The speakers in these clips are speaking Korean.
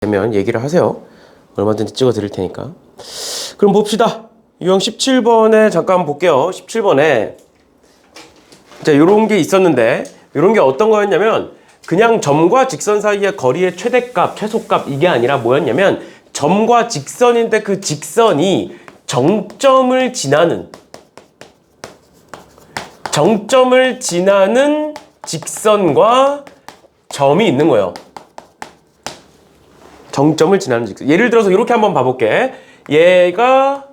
되면 얘기를 하세요. 얼마든지 찍어 드릴 테니까. 그럼 봅시다. 유형 17번에 잠깐 볼게요. 17번에 자, 요런 게 있었는데 요런 게 어떤 거였냐면 그냥 점과 직선 사이의 거리의 최대값, 최소값 이게 아니라 뭐였냐면 점과 직선인데 그 직선이 정점을 지나는 직선과 점이 있는 거예요. 정점을 지나는 직선. 예를 들어서 이렇게 한번 봐볼게. 얘가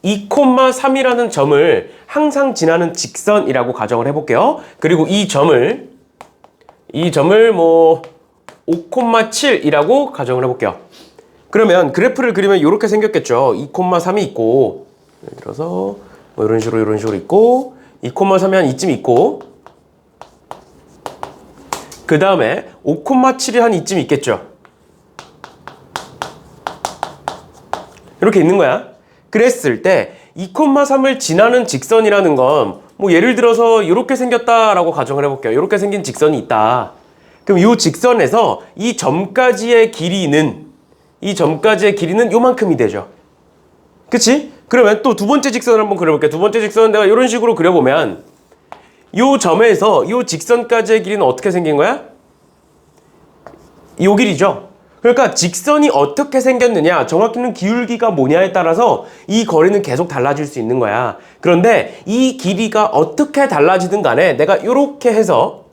2,3이라는 점을 항상 지나는 직선이라고 가정을 해볼게요. 그리고 이 점을 뭐 5,7이라고 가정을 해볼게요. 그러면 그래프를 그리면 이렇게 생겼겠죠. 2,3이 있고 예를 들어서 뭐 이런 식으로 있고 2,3이 한 이쯤 있고 그 다음에 5,7이 한 이쯤 있겠죠. 이렇게 있는 거야. 그랬을 때 2,3을 지나는 직선이라는 건 뭐 예를 들어서 이렇게 생겼다라고 가정을 해볼게요. 이렇게 생긴 직선이 있다. 그럼 이 직선에서 이 점까지의 길이는 요만큼이 되죠. 그치? 그러면 또 두 번째 직선을 한번 그려볼게요. 두 번째 직선은 내가 이런 식으로 그려보면 이 점에서 이 직선까지의 길이는 어떻게 생긴 거야? 이 길이죠. 그러니까 직선이 어떻게 생겼느냐, 정확히는 기울기가 뭐냐에 따라서 이 거리는 계속 달라질 수 있는 거야. 그런데 이 길이가 어떻게 달라지든 간에 내가 이렇게 해서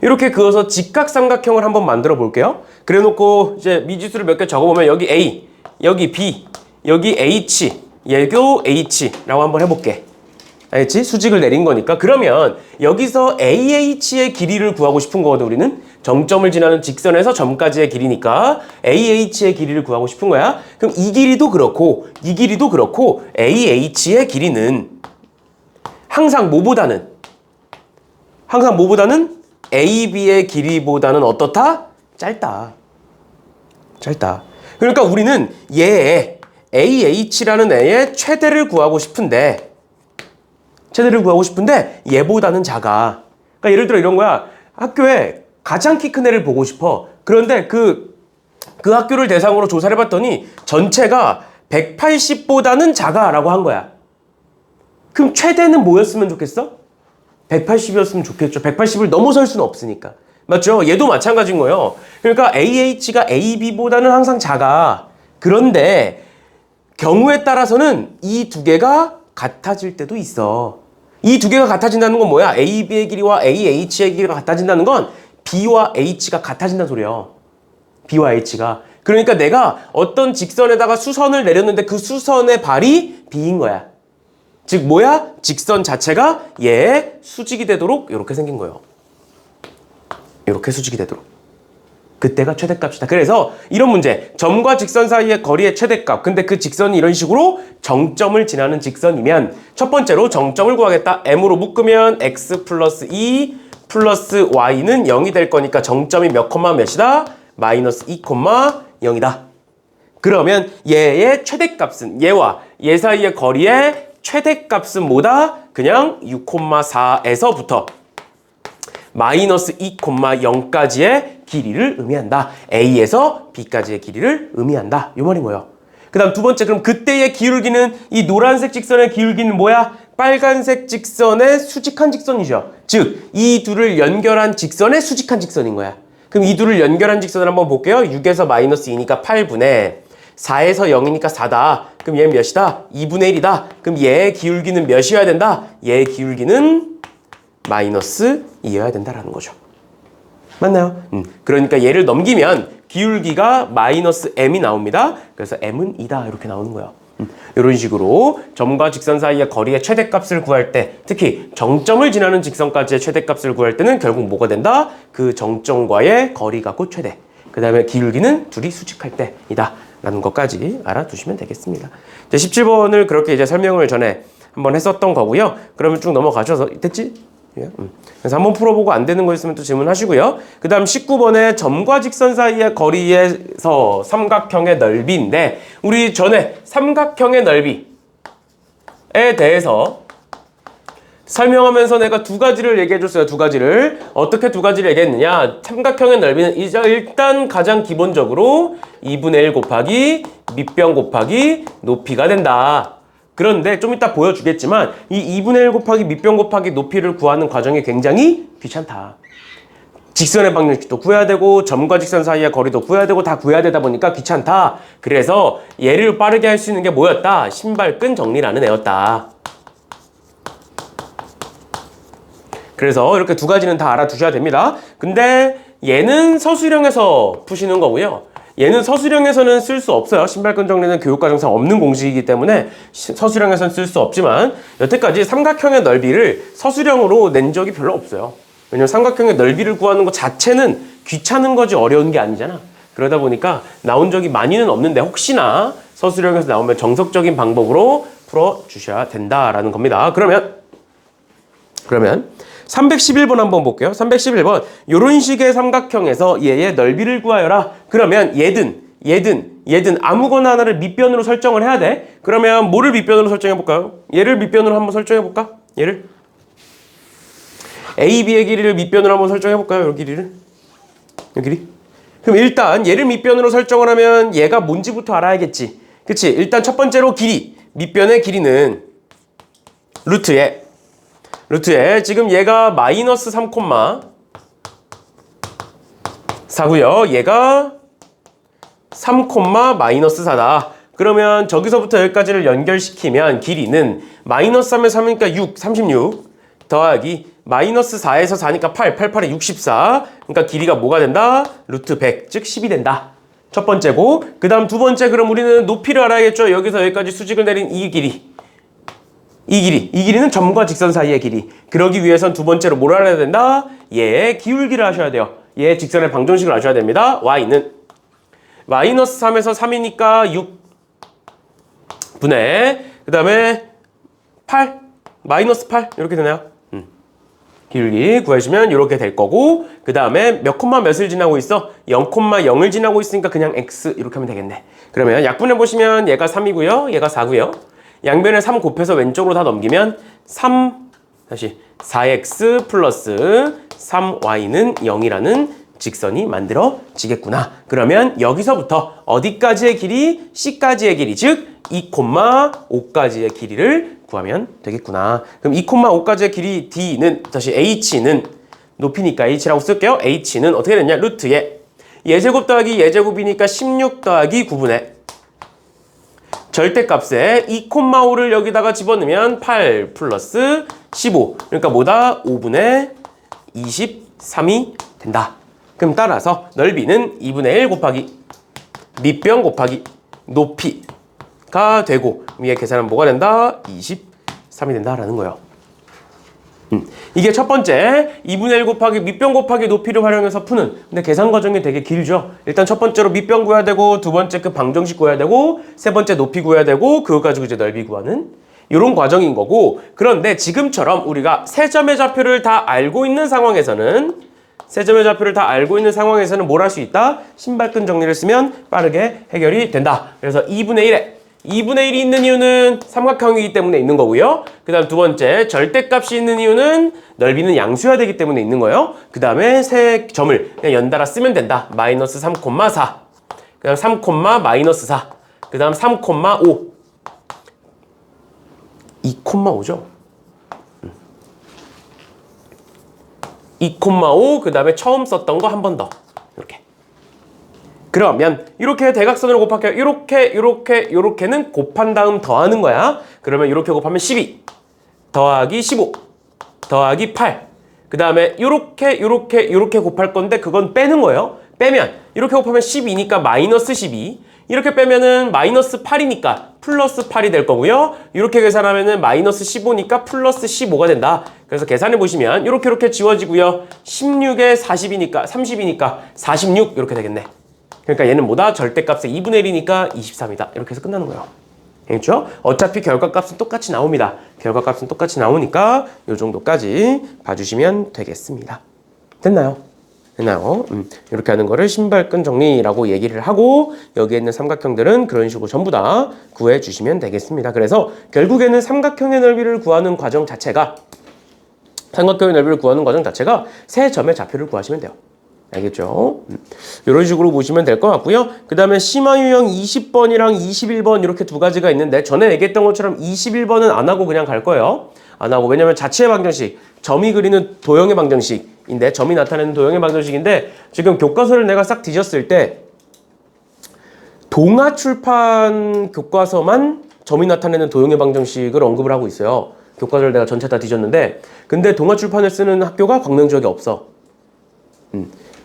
이렇게 그어서 직각삼각형을 한번 만들어 볼게요. 그래 놓고 이제 미지수를 몇 개 적어보면 여기 A, 여기 B, 여기 H, 얘도 H라고 한번 해볼게. 알겠지? 수직을 내린 거니까. 그러면 여기서 AH의 길이를 구하고 싶은 거거든, 우리는. 정점을 지나는 직선에서 점까지의 길이니까 AH의 길이를 구하고 싶은 거야. 그럼 이 길이도 그렇고 이 길이도 그렇고 AH의 길이는 항상 뭐보다는 AB의 길이보다는 어떻다? 짧다. 그러니까 우리는 얘의 AH라는 애의 최대를 구하고 싶은데 얘보다는 작아. 그러니까 예를 들어 이런 거야. 학교에 가장 키 큰 애를 보고 싶어. 그런데 그 학교를 대상으로 조사를 해봤더니 전체가 180보다는 작아라고 한 거야. 그럼 최대는 뭐였으면 좋겠어? 180이었으면 좋겠죠. 180을 넘어설 수는 없으니까. 맞죠? 얘도 마찬가지인 거예요. 그러니까 AH가 AB보다는 항상 작아. 그런데 경우에 따라서는 이 두 개가 같아질 때도 있어. 이 두 개가 같아진다는 건 뭐야? AB의 길이와 AH의 길이가 같아진다는 건 B와 H가 같아진다는 소리야. B와 H가. 그러니까 내가 어떤 직선에다가 수선을 내렸는데 그 수선의 발이 B인 거야. 즉 뭐야? 직선 자체가 얘의 수직이 되도록 이렇게 생긴 거예요. 이렇게 수직이 되도록. 그때가 최대값이다. 그래서 이런 문제. 점과 직선 사이의 거리의 최대값. 근데 그 직선이 이런 식으로 정점을 지나는 직선이면 첫 번째로 정점을 구하겠다. M으로 묶으면 X 플러스 2 플러스 Y는 0이 될 거니까 정점이 몇 콤마 몇이다? 마이너스 2 콤마 0이다. 그러면 얘의 최대값은 얘와 얘 사이의 거리의 최대값은 뭐다? 그냥 6,4에서부터 마이너스 2,0까지의 길이를 의미한다. A에서 B까지의 길이를 의미한다. 이 말인 거예요. 그 다음 두 번째, 그럼 그때의 기울기는 이 노란색 직선의 기울기는 뭐야? 빨간색 직선의 수직한 직선이죠. 즉, 이 둘을 연결한 직선의 수직한 직선인 거야. 그럼 이 둘을 연결한 직선을 한번 볼게요. 6에서 마이너스 2니까 8분의 4에서 0이니까 4다. 그럼 얘 몇이다? 2분의 1이다. 그럼 얘의 기울기는 몇이어야 된다? 얘의 기울기는 마이너스 2여야 된다라는 거죠. 맞나요? 그러니까 얘를 넘기면 기울기가 마이너스 m이 나옵니다. 그래서 m은 2다 이렇게 나오는 거예요. 이런 식으로 점과 직선 사이의 거리의 최대값을 구할 때, 특히 정점을 지나는 직선까지의 최대값을 구할 때는 결국 뭐가 된다? 그 정점과의 거리가 곧 최대. 그 다음에 기울기는 둘이 수직할 때이다 라는 것까지 알아두시면 되겠습니다. 이제 17번을 그렇게 이제 설명을 전에 한번 했었던 거고요. 그러면 쭉 넘어가셔서 됐지? 그래서 한번 풀어보고 안 되는 거 있으면 또 질문하시고요. 그 다음 19번에 점과 직선 사이의 거리에서 삼각형의 넓이인데 우리 전에 삼각형의 넓이에 대해서 설명하면서 내가 두 가지를 얘기해줬어요. 두 가지를. 어떻게 두 가지를 얘기했느냐. 삼각형의 넓이는 일단 가장 기본적으로 2분의 1 곱하기 밑변 곱하기 높이가 된다. 그런데 좀 이따 보여주겠지만 이 2분의 1 곱하기 밑변 곱하기 높이를 구하는 과정이 굉장히 귀찮다. 직선의 방정식도 구해야 되고 점과 직선 사이의 거리도 구해야 되고 다 구해야 되다 보니까 귀찮다. 그래서 얘를 빠르게 할 수 있는 게 뭐였다? 신발끈 정리라는 애였다. 그래서 이렇게 두 가지는 다 알아두셔야 됩니다. 근데 얘는 서술형에서 푸시는 거고요. 얘는 서술형에서는 쓸 수 없어요. 신발끈 정리는 교육과정상 없는 공식이기 때문에 서술형에서는 쓸 수 없지만 여태까지 삼각형의 넓이를 서술형으로 낸 적이 별로 없어요. 왜냐면 삼각형의 넓이를 구하는 것 자체는 귀찮은 거지 어려운 게 아니잖아. 그러다 보니까 나온 적이 많이는 없는데 혹시나 서술형에서 나오면 정석적인 방법으로 풀어주셔야 된다라는 겁니다. 그러면 311번 한번 볼게요. 311번. 요런 식의 삼각형에서 얘의 넓이를 구하여라. 그러면 얘든 아무거나 하나를 밑변으로 설정을 해야 돼. 그러면 뭐를 밑변으로 설정해 볼까요? 얘를 밑변으로 한번 설정해 볼까? 얘를 A, B의 길이를 밑변으로 한번 설정해 볼까요? 요 길이를. 요 길이. 그럼 일단 얘를 밑변으로 설정을 하면 얘가 뭔지부터 알아야겠지. 그치? 일단 첫 번째로 길이. 밑변의 길이는 루트에 지금 얘가 마이너스 3,4고요. 얘가 3, 마이너스 4다. 그러면 저기서부터 여기까지를 연결시키면 길이는 마이너스 3에서 3이니까 6, 36 더하기 마이너스 4에서 4니까 8, 8에 64. 그러니까 길이가 뭐가 된다? 루트 100, 즉 10이 된다. 첫 번째고, 그 다음 두 번째, 그럼 우리는 높이를 알아야겠죠. 여기서 여기까지 수직을 내린 이 길이는 점과 직선 사이의 길이. 그러기 위해선 두 번째로 뭘 알아야 된다? 얘의 기울기를 아셔야 돼요. 얘의 직선의 방정식을 아셔야 됩니다. y는 마이너스 3에서 3이니까 6분의 그 다음에 8 마이너스 8 이렇게 되나요? 기울기 구해주면 이렇게 될 거고, 그 다음에 몇 콤마 몇을 지나고 있어? 0,0을 지나고 있으니까 그냥 x 이렇게 하면 되겠네. 그러면 약분해 보시면 얘가 3이고요, 얘가 4고요. 양변에 3 곱해서 왼쪽으로 다 넘기면 4x 플러스 3y는 0이라는 직선이 만들어지겠구나. 그러면 여기서부터 어디까지의 길이? C까지의 길이, 즉 2,5까지의 길이를 구하면 되겠구나. 그럼 2,5까지의 길이 D는, 다시 H는 높이니까 H라고 쓸게요. H는 어떻게 됐냐? 루트에 예제곱 더하기 예제곱이니까 16 더하기 9분의 절대값에 2,5를 여기다가 집어넣으면 8 플러스 15. 그러니까 뭐다? 5분의 23이 된다. 그럼 따라서 넓이는 2분의 1 곱하기 밑변 곱하기 높이가 되고, 위에 계산하면 뭐가 된다? 23이 된다라는 거예요. 이게 첫 번째 2분의 1 곱하기 밑변 곱하기 높이를 활용해서 푸는, 근데 계산 과정이 되게 길죠. 일단 첫 번째로 밑변 구해야 되고, 두 번째 그 방정식 구해야 되고, 세 번째 높이 구해야 되고, 그거 가지고 이제 넓이 구하는 이런 과정인 거고. 그런데 지금처럼 우리가 세 점의 좌표를 다 알고 있는 상황에서는 뭘 할 수 있다? 신발끈 정리를 쓰면 빠르게 해결이 된다. 그래서 2분의 1이 있는 이유는 삼각형이기 때문에 있는 거고요. 그 다음 두 번째, 절대값이 있는 이유는 넓이는 양수여야 되기 때문에 있는 거예요. 그 다음에 세 점을 그냥 연달아 쓰면 된다. 마이너스 3,4, 그 다음 3, 마이너스 4, 그 다음 3,5, 2,5죠. 2,5, 그 다음에 처음 썼던 거 한 번 더. 이렇게. 그러면 이렇게 대각선으로 곱할게요. 이렇게는 곱한 다음 더하는 거야. 그러면 이렇게 곱하면 12 더하기 15 더하기 8. 그 다음에 이렇게 곱할 건데 그건 빼는 거예요. 빼면 이렇게 곱하면 12니까 마이너스 12. 이렇게 빼면은 마이너스 8이니까 플러스 8이 될 거고요. 이렇게 계산하면은 마이너스 15니까 플러스 15가 된다. 그래서 계산해 보시면 이렇게 지워지고요. 16에 30이니까 46 이렇게 되겠네. 그러니까 얘는 뭐다? 절대값의 2분의 1이니까 23이다. 이렇게 해서 끝나는 거예요. 알겠죠? 어차피 결과값은 똑같이 나옵니다. 결과값은 똑같이 나오니까 이 정도까지 봐주시면 되겠습니다. 됐나요? 이렇게 하는 거를 신발끈 정리라고 얘기를 하고, 여기에 있는 삼각형들은 그런 식으로 전부 다 구해주시면 되겠습니다. 그래서 결국에는 삼각형의 넓이를 구하는 과정 자체가 삼각형의 넓이를 구하는 과정 자체가 세 점의 좌표를 구하시면 돼요. 알겠죠? 이런 식으로 보시면 될 것 같고요. 그 다음에 심화 유형 20번이랑 21번 이렇게 두 가지가 있는데 전에 얘기했던 것처럼 21번은 안 하고 그냥 갈 거예요. 안 하고. 왜냐면 자체의 방정식, 점이 그리는 도형의 방정식인데, 점이 나타내는 도형의 방정식인데, 지금 교과서를 내가 싹 뒤졌을 때 동아출판 교과서만 점이 나타내는 도형의 방정식을 언급을 하고 있어요. 교과서를 내가 전체 다 뒤졌는데, 근데 동아출판을 쓰는 학교가 광명지역에 없어.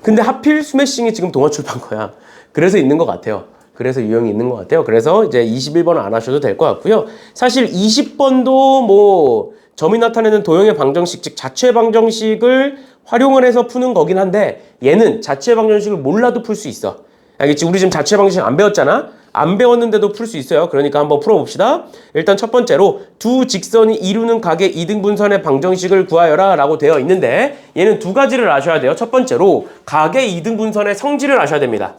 근데 하필 스매싱이 지금 동아출판 거야. 그래서 있는 것 같아요. 그래서 유형이 있는 것 같아요. 그래서 이제 21번은 안 하셔도 될 것 같고요. 사실 20번도 뭐 점이 나타내는 도형의 방정식, 즉 자체 방정식을 활용을 해서 푸는 거긴 한데, 얘는 자체 방정식을 몰라도 풀 수 있어. 알겠지? 우리 지금 자체 방정식 안 배웠잖아? 안 배웠는데도 풀 수 있어요. 그러니까 한번 풀어봅시다. 일단 첫 번째로 두 직선이 이루는 각의 이등분선의 방정식을 구하여라 라고 되어 있는데, 얘는 두 가지를 아셔야 돼요. 첫 번째로 각의 이등분선의 성질을 아셔야 됩니다.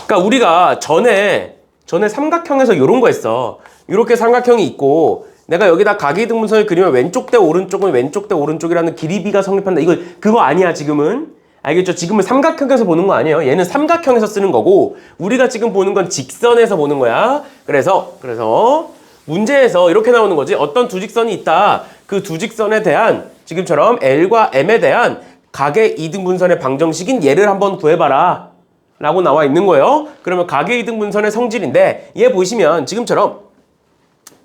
그러니까 우리가 전에 삼각형에서 이런 거 했어. 이렇게 삼각형이 있고 내가 여기다 각의 이등분선을 그리면 왼쪽 대 오른쪽은 왼쪽 대 오른쪽이라는 길이비가 성립한다. 그거 아니야 지금은. 알겠죠? 지금은 삼각형에서 보는 거 아니에요. 얘는 삼각형에서 쓰는 거고, 우리가 지금 보는 건 직선에서 보는 거야. 그래서 문제에서 이렇게 나오는 거지. 어떤 두 직선이 있다. 그 두 직선에 대한 지금처럼 L과 M에 대한 각의 이등분선의 방정식인 얘를 한번 구해봐라 라고 나와 있는 거예요. 그러면 각의 이등분선의 성질인데, 얘 보시면 지금처럼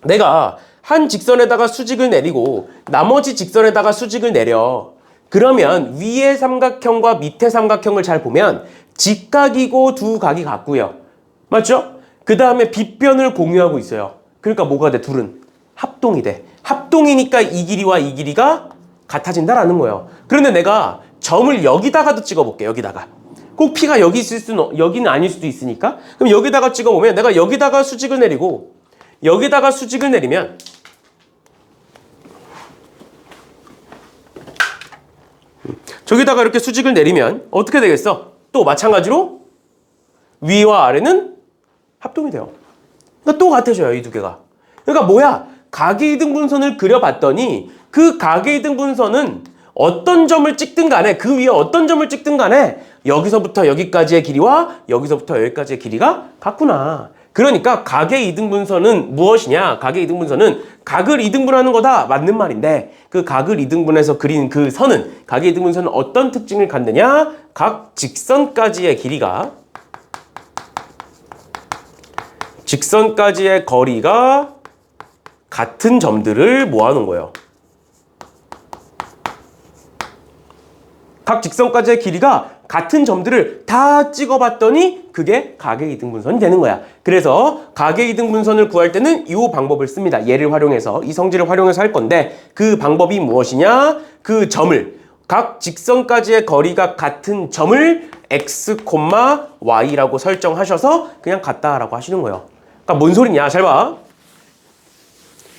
내가 한 직선에다가 수직을 내리고 나머지 직선에다가 수직을 내려. 그러면 위의 삼각형과 밑의 삼각형을 잘 보면 직각이고 두 각이 같고요. 맞죠? 그 다음에 빗변을 공유하고 있어요. 그러니까 뭐가 돼? 둘은 합동이 돼. 합동이니까 이 길이와 이 길이가 같아진다라는 거예요. 그런데 내가 점을 여기다가도 찍어볼게. 여기다가. 꼭 P가 여기 있을 수는, 여기는 아닐 수도 있으니까. 그럼 여기다가 찍어보면 내가 여기다가 수직을 내리고 여기다가 수직을 내리면 저기다가 이렇게 수직을 내리면 어떻게 되겠어? 또 마찬가지로 위와 아래는 합동이 돼요. 그러니까 또 같아져요, 이 두 개가. 그러니까 뭐야? 각의 이등분선을 그려봤더니 그 각의 이등분선은 어떤 점을 찍든 간에, 그 위에 어떤 점을 찍든 간에 여기서부터 여기까지의 길이와 여기서부터 여기까지의 길이가 같구나. 그러니까 각의 이등분선은 무엇이냐? 각의 이등분선은 각을 이등분하는 거다. 맞는 말인데, 그 각을 이등분해서 그린 그 선은, 각의 이등분선은 어떤 특징을 갖느냐? 각 직선까지의 길이가, 직선까지의 거리가 같은 점들을 모아놓은 거예요. 각 직선까지의 길이가 같은 점들을 다 찍어봤더니 그게 각의 이등분선이 되는 거야. 그래서 각의 이등분선을 구할 때는 이 방법을 씁니다. 얘를 활용해서, 이 성질을 활용해서 할 건데, 그 방법이 무엇이냐? 그 점을, 각 직선까지의 거리가 같은 점을 x, y라고 설정하셔서 그냥 같다라고 하시는 거예요. 그러니까 뭔 소리냐? 잘 봐.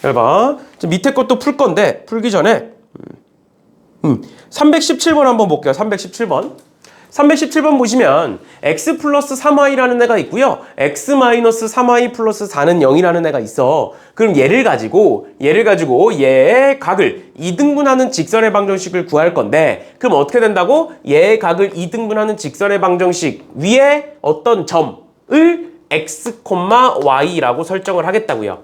잘 봐. 밑에 것도 풀 건데, 풀기 전에 317번 한번 볼게요. 317번. 317번 보시면 x 플러스 3y라는 애가 있고요. x 마이너스 3y 플러스 4는 0이라는 애가 있어. 그럼 얘를 가지고 얘의 각을 이등분하는 직선의 방정식을 구할 건데, 그럼 어떻게 된다고? 얘의 각을 이등분하는 직선의 방정식 위에 어떤 점을 x, y라고 설정을 하겠다고요.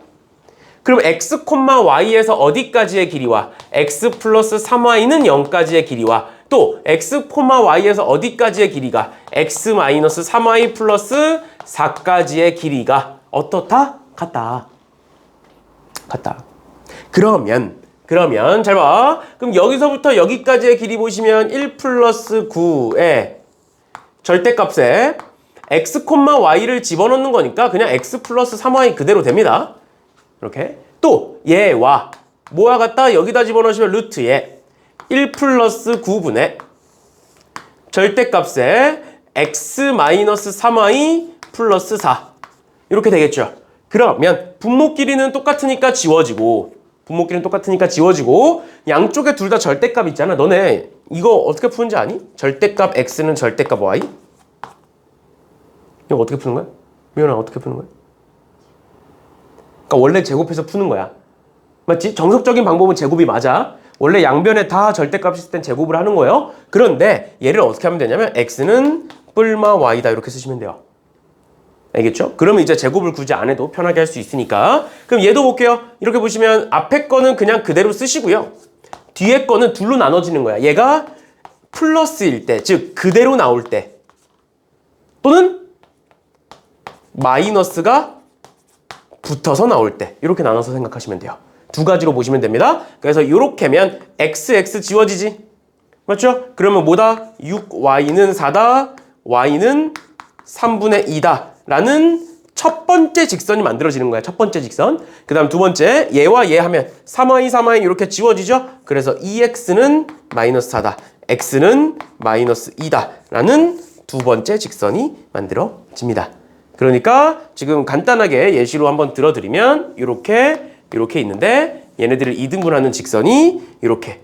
그럼 x, y에서 어디까지의 길이와 x 플러스 3y는 0까지의 길이와 또 x, y에서 어디까지의 길이가 x 마이너스 3y 플러스 4까지의 길이가 어떻다? 같다. 그러면 잘 봐. 그럼 여기서부터 여기까지의 길이 보시면 1 플러스 9의 절대값에 x, y를 집어넣는 거니까 그냥 x 플러스 3y 그대로 됩니다. 이렇게. 또 얘와 뭐와 같다? 여기다 집어넣으시면 루트에 1 플러스 9분의 절대값에 x 마이너스 3y 플러스 4 이렇게 되겠죠. 그러면 분모 길이는 똑같으니까 지워지고 양쪽에 둘 다 절대값 있잖아. 너네 이거 어떻게 푸는지 아니? 절대값 x는 절대값 y? 이거 어떻게 푸는 거야? 미연아 어떻게 푸는 거야? 그러니까 원래 제곱해서 푸는 거야. 맞지? 정석적인 방법은 제곱이 맞아. 원래 양변에 다 절대값이 있을 땐 제곱을 하는 거예요. 그런데 얘를 어떻게 하면 되냐면 x는 뿔마 y다 이렇게 쓰시면 돼요. 알겠죠? 그러면 이제 제곱을 굳이 안 해도 편하게 할 수 있으니까. 그럼 얘도 볼게요. 이렇게 보시면 앞에 거는 그냥 그대로 쓰시고요. 뒤에 거는 둘로 나눠지는 거야. 얘가 플러스일 때, 즉 그대로 나올 때, 또는 마이너스가 붙어서 나올 때 이렇게 나눠서 생각하시면 돼요. 두 가지로 보시면 됩니다. 그래서 이렇게면 x 지워지지? 맞죠? 그러면 뭐다? 6y는 4다, y는 3분의 2다 라는 첫 번째 직선이 만들어지는 거야. 첫 번째 직선. 그 다음 두 번째, 얘와 얘 하면 3y 이렇게 지워지죠? 그래서 2x는 마이너스 4다, x는 마이너스 2다 라는 두 번째 직선이 만들어집니다. 그러니까 지금 간단하게 예시로 한번 들어드리면 이렇게 있는데 얘네들을 이등분하는 직선이 이렇게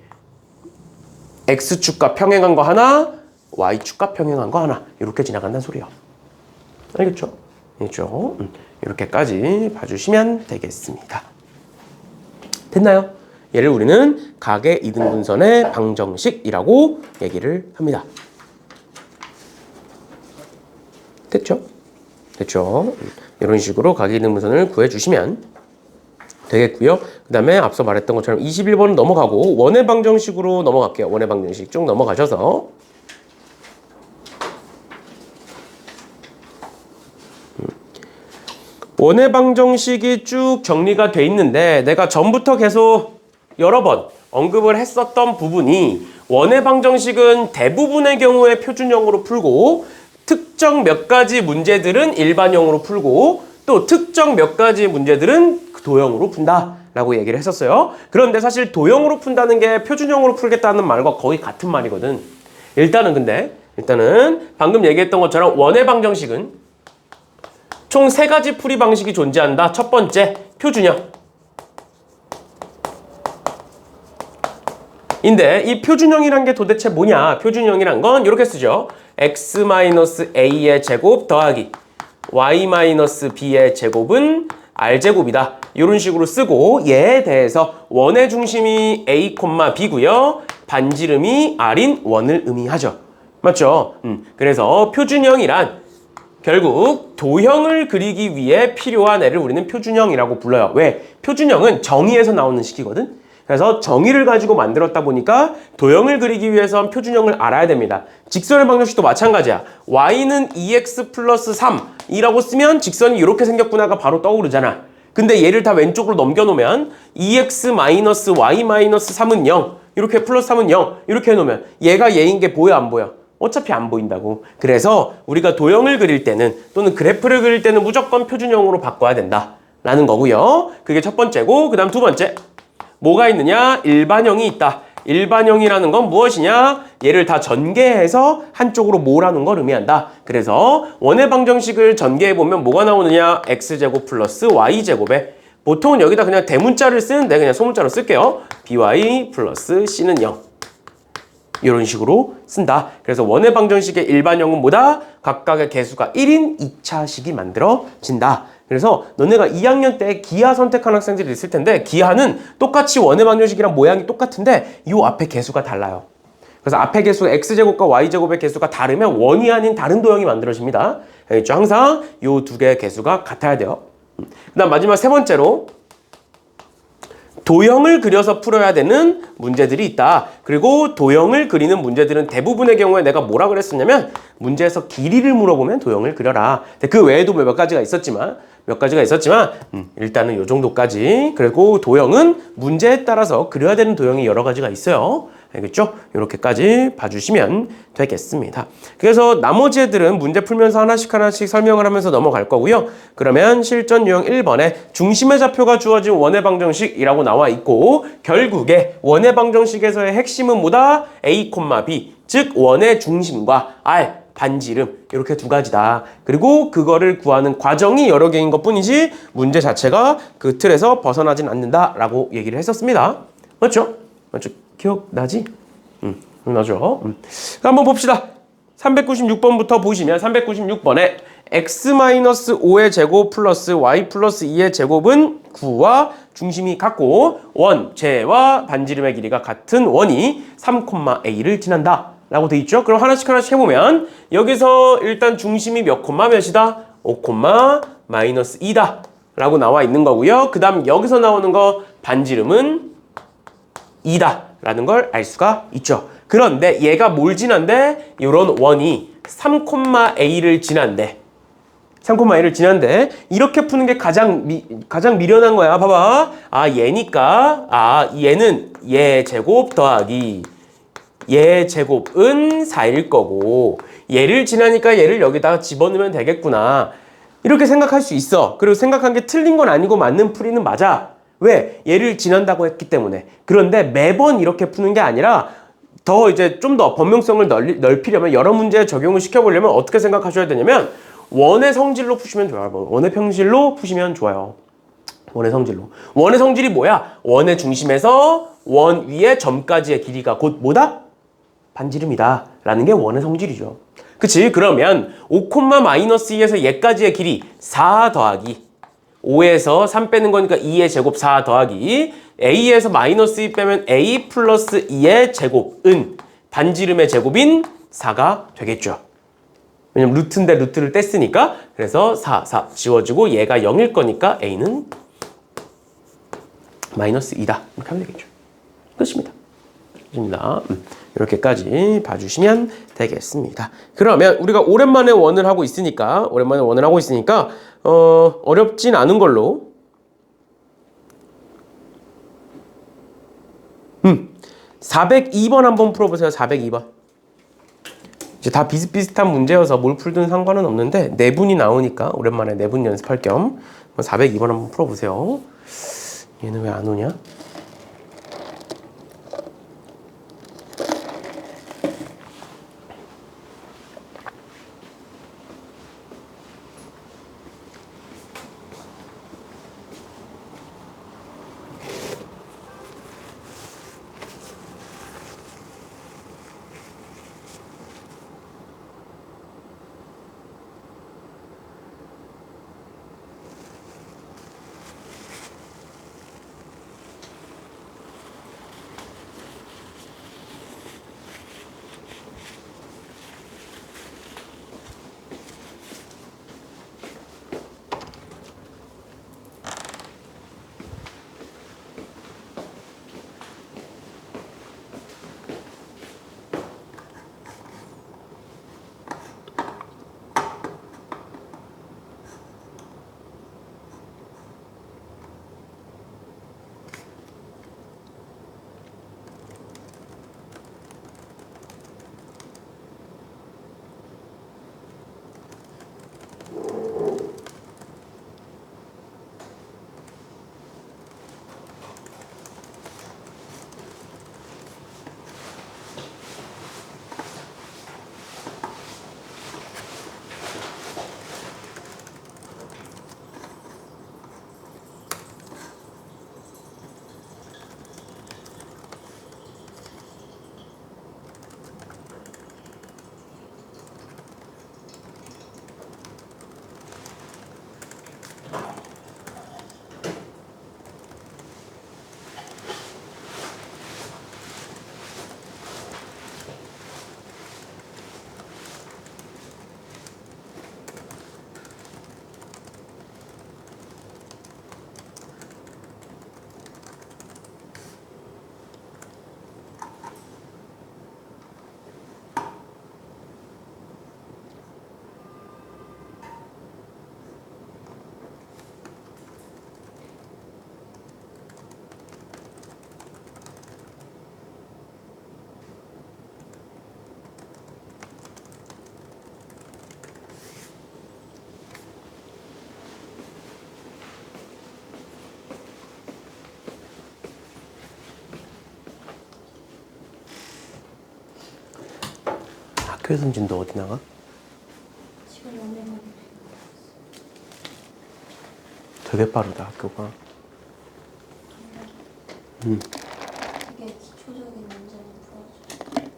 x축과 평행한 거 하나, y축과 평행한 거 하나 이렇게 지나간다는 소리예요. 알겠죠? 알겠죠? 이렇게까지 봐주시면 되겠습니다. 됐나요? 얘를 우리는 각의 이등분선의 방정식이라고 얘기를 합니다. 됐죠? 됐죠? 이런 식으로 각의 이등분선을 구해주시면 되겠고요. 그 다음에 앞서 말했던 것처럼 21번은 넘어가고 원의 방정식으로 넘어갈게요. 원의 방정식 쭉 넘어가셔서 원의 방정식이 쭉 정리가 돼 있는데 내가 전부터 계속 여러 번 언급을 했었던 부분이 원의 방정식은 대부분의 경우에 표준형으로 풀고 특정 몇 가지 문제들은 일반형으로 풀고 또 특정 몇 가지 문제들은 도형으로 푼다 라고 얘기를 했었어요. 그런데 사실 도형으로 푼다는 게 표준형으로 풀겠다는 말과 거의 같은 말이거든. 일단은 방금 얘기했던 것처럼 원의 방정식은 총 3가지 풀이 방식이 존재한다. 첫 번째, 표준형. 인데 이 표준형이란 게 도대체 뭐냐? 표준형이란 건 이렇게 쓰죠. x-a의 제곱 더하기 y-b의 제곱은 r제곱이다. 이런 식으로 쓰고 얘에 대해서 원의 중심이 a, b고요. 반지름이 r인 원을 의미하죠. 맞죠? 그래서 표준형이란 결국 도형을 그리기 위해 필요한 애를 우리는 표준형이라고 불러요. 왜? 표준형은 정의에서 나오는 식이거든? 그래서 정의를 가지고 만들었다 보니까 도형을 그리기 위해선 표준형을 알아야 됩니다. 직선의 방정식도 마찬가지야. y는 2x 플러스 3이라고 쓰면 직선이 이렇게 생겼구나가 바로 떠오르잖아. 근데 얘를 다 왼쪽으로 넘겨놓으면 2x 마이너스 y 마이너스 3은 0, 이렇게 플러스 3은 0 이렇게 해놓으면 얘가 얘인 게 보여 안 보여? 어차피 안 보인다고. 그래서 우리가 도형을 그릴 때는 또는 그래프를 그릴 때는 무조건 표준형으로 바꿔야 된다 라는 거고요. 그게 첫 번째고, 그 다음 두 번째, 뭐가 있느냐? 일반형이 있다. 일반형이라는 건 무엇이냐? 얘를 다 전개해서 한쪽으로 모으라는 걸 의미한다. 그래서 원의 방정식을 전개해보면 뭐가 나오느냐? x제곱 플러스 y제곱에, 보통은 여기다 그냥 대문자를 쓰는데 그냥 소문자로 쓸게요. by 플러스 c는 0. 이런 식으로 쓴다. 그래서 원의 방정식의 일반형은 뭐다? 각각의 개수가 1인 2차식이 만들어진다. 그래서 너네가 2학년 때 기하 선택한 학생들이 있을 텐데 기하는 똑같이 원의 방정식이랑 모양이 똑같은데 이 앞에 개수가 달라요. 그래서 앞에 개수가 x제곱과 y제곱의 개수가 다르면 원이 아닌 다른 도형이 만들어집니다. 알겠죠? 항상 이 두 개의 개수가 같아야 돼요. 그 다음 마지막 세 번째로 도형을 그려서 풀어야 되는 문제들이 있다. 그리고 도형을 그리는 문제들은 대부분의 경우에 내가 뭐라 그랬었냐면 문제에서 길이를 물어보면 도형을 그려라. 그 외에도 몇 가지가 있었지만 일단은 이 정도까지. 그리고 도형은 문제에 따라서 그려야 되는 도형이 여러 가지가 있어요. 알겠죠? 이렇게까지 봐주시면 되겠습니다. 그래서 나머지 애들은 문제 풀면서 하나씩 설명을 하면서 넘어갈 거고요. 그러면 실전 유형 1번에 중심의 좌표가 주어진 원의 방정식이라고 나와 있고 결국에 원의 방정식에서의 핵심은 뭐다? a, b, 즉 원의 중심과 r, 반지름 이렇게 두 가지다. 그리고 그거를 구하는 과정이 여러 개인 것 뿐이지 문제 자체가 그 틀에서 벗어나진 않는다라고 얘기를 했었습니다. 맞죠? 기억나지? 나죠? 한번 봅시다. 396번부터 보시면 396번에 x-5의 제곱 플러스 y 플러스 2의 제곱은 9와 중심이 같고 원체와 반지름의 길이가 같은 원이 3,a를 지난다 라고 돼 있죠. 그럼 하나씩 해보면 여기서 일단 중심이 몇 콤마 몇이다? 5, 마이너스 2다 라고 나와 있는 거고요. 그 다음 여기서 나오는 거 반지름은 2다 라는 걸 알 수가 있죠. 그런데 얘가 뭘 지난데? 이런 원이 3,a를 지난데 3,a를 지난데 이렇게 푸는 게 가장 미련한 거야. 봐봐. 아 얘니까 얘는 얘 제곱 더하기 얘 제곱은 4일 거고 얘를 지나니까 얘를 여기다가 집어넣으면 되겠구나. 이렇게 생각할 수 있어. 그리고 생각한 게 틀린 건 아니고 맞는 풀이는 맞아. 왜? 얘를 지난다고 했기 때문에. 그런데 매번 이렇게 푸는 게 아니라 더 이제 좀 더 범용성을 넓히려면 여러 문제에 적용을 시켜보려면 어떻게 생각하셔야 되냐면 원의 성질로 푸시면 좋아요. 원의 평질로 푸시면 좋아요. 원의 성질로. 원의 성질이 뭐야? 원의 중심에서 원 위의 점까지의 길이가 곧 뭐다? 반지름이다 라는 게 원의 성질이죠. 그치? 그러면 5,-2에서 얘까지의 길이 4 더하기 5에서 3 빼는 거니까 2의 제곱 4 더하기 a에서 마이너스 2 빼면 a 플러스 2의 제곱은 반지름의 제곱인 4가 되겠죠. 왜냐면 루트인데 루트를 뗐으니까. 그래서 4 지워지고 얘가 0일 거니까 a는 마이너스 2다 이렇게 하면 되겠죠. 끝입니다. 이렇게까지 봐주시면 되겠습니다. 그러면 우리가 오랜만에 원을 하고 있으니까 어렵진 않은 걸로 402번 한번 풀어보세요. 402번. 이제 다 비슷비슷한 문제여서 뭘 풀든 상관은 없는데 내분이 나오니까 오랜만에 내분 연습할 겸 402번 한번 풀어보세요. 얘는 왜 안 오냐? 학교에서 진도 어디 나가? 지금 연애만 되게 빠르다 학교가. 되게 기초적인 문제만 풀어줘.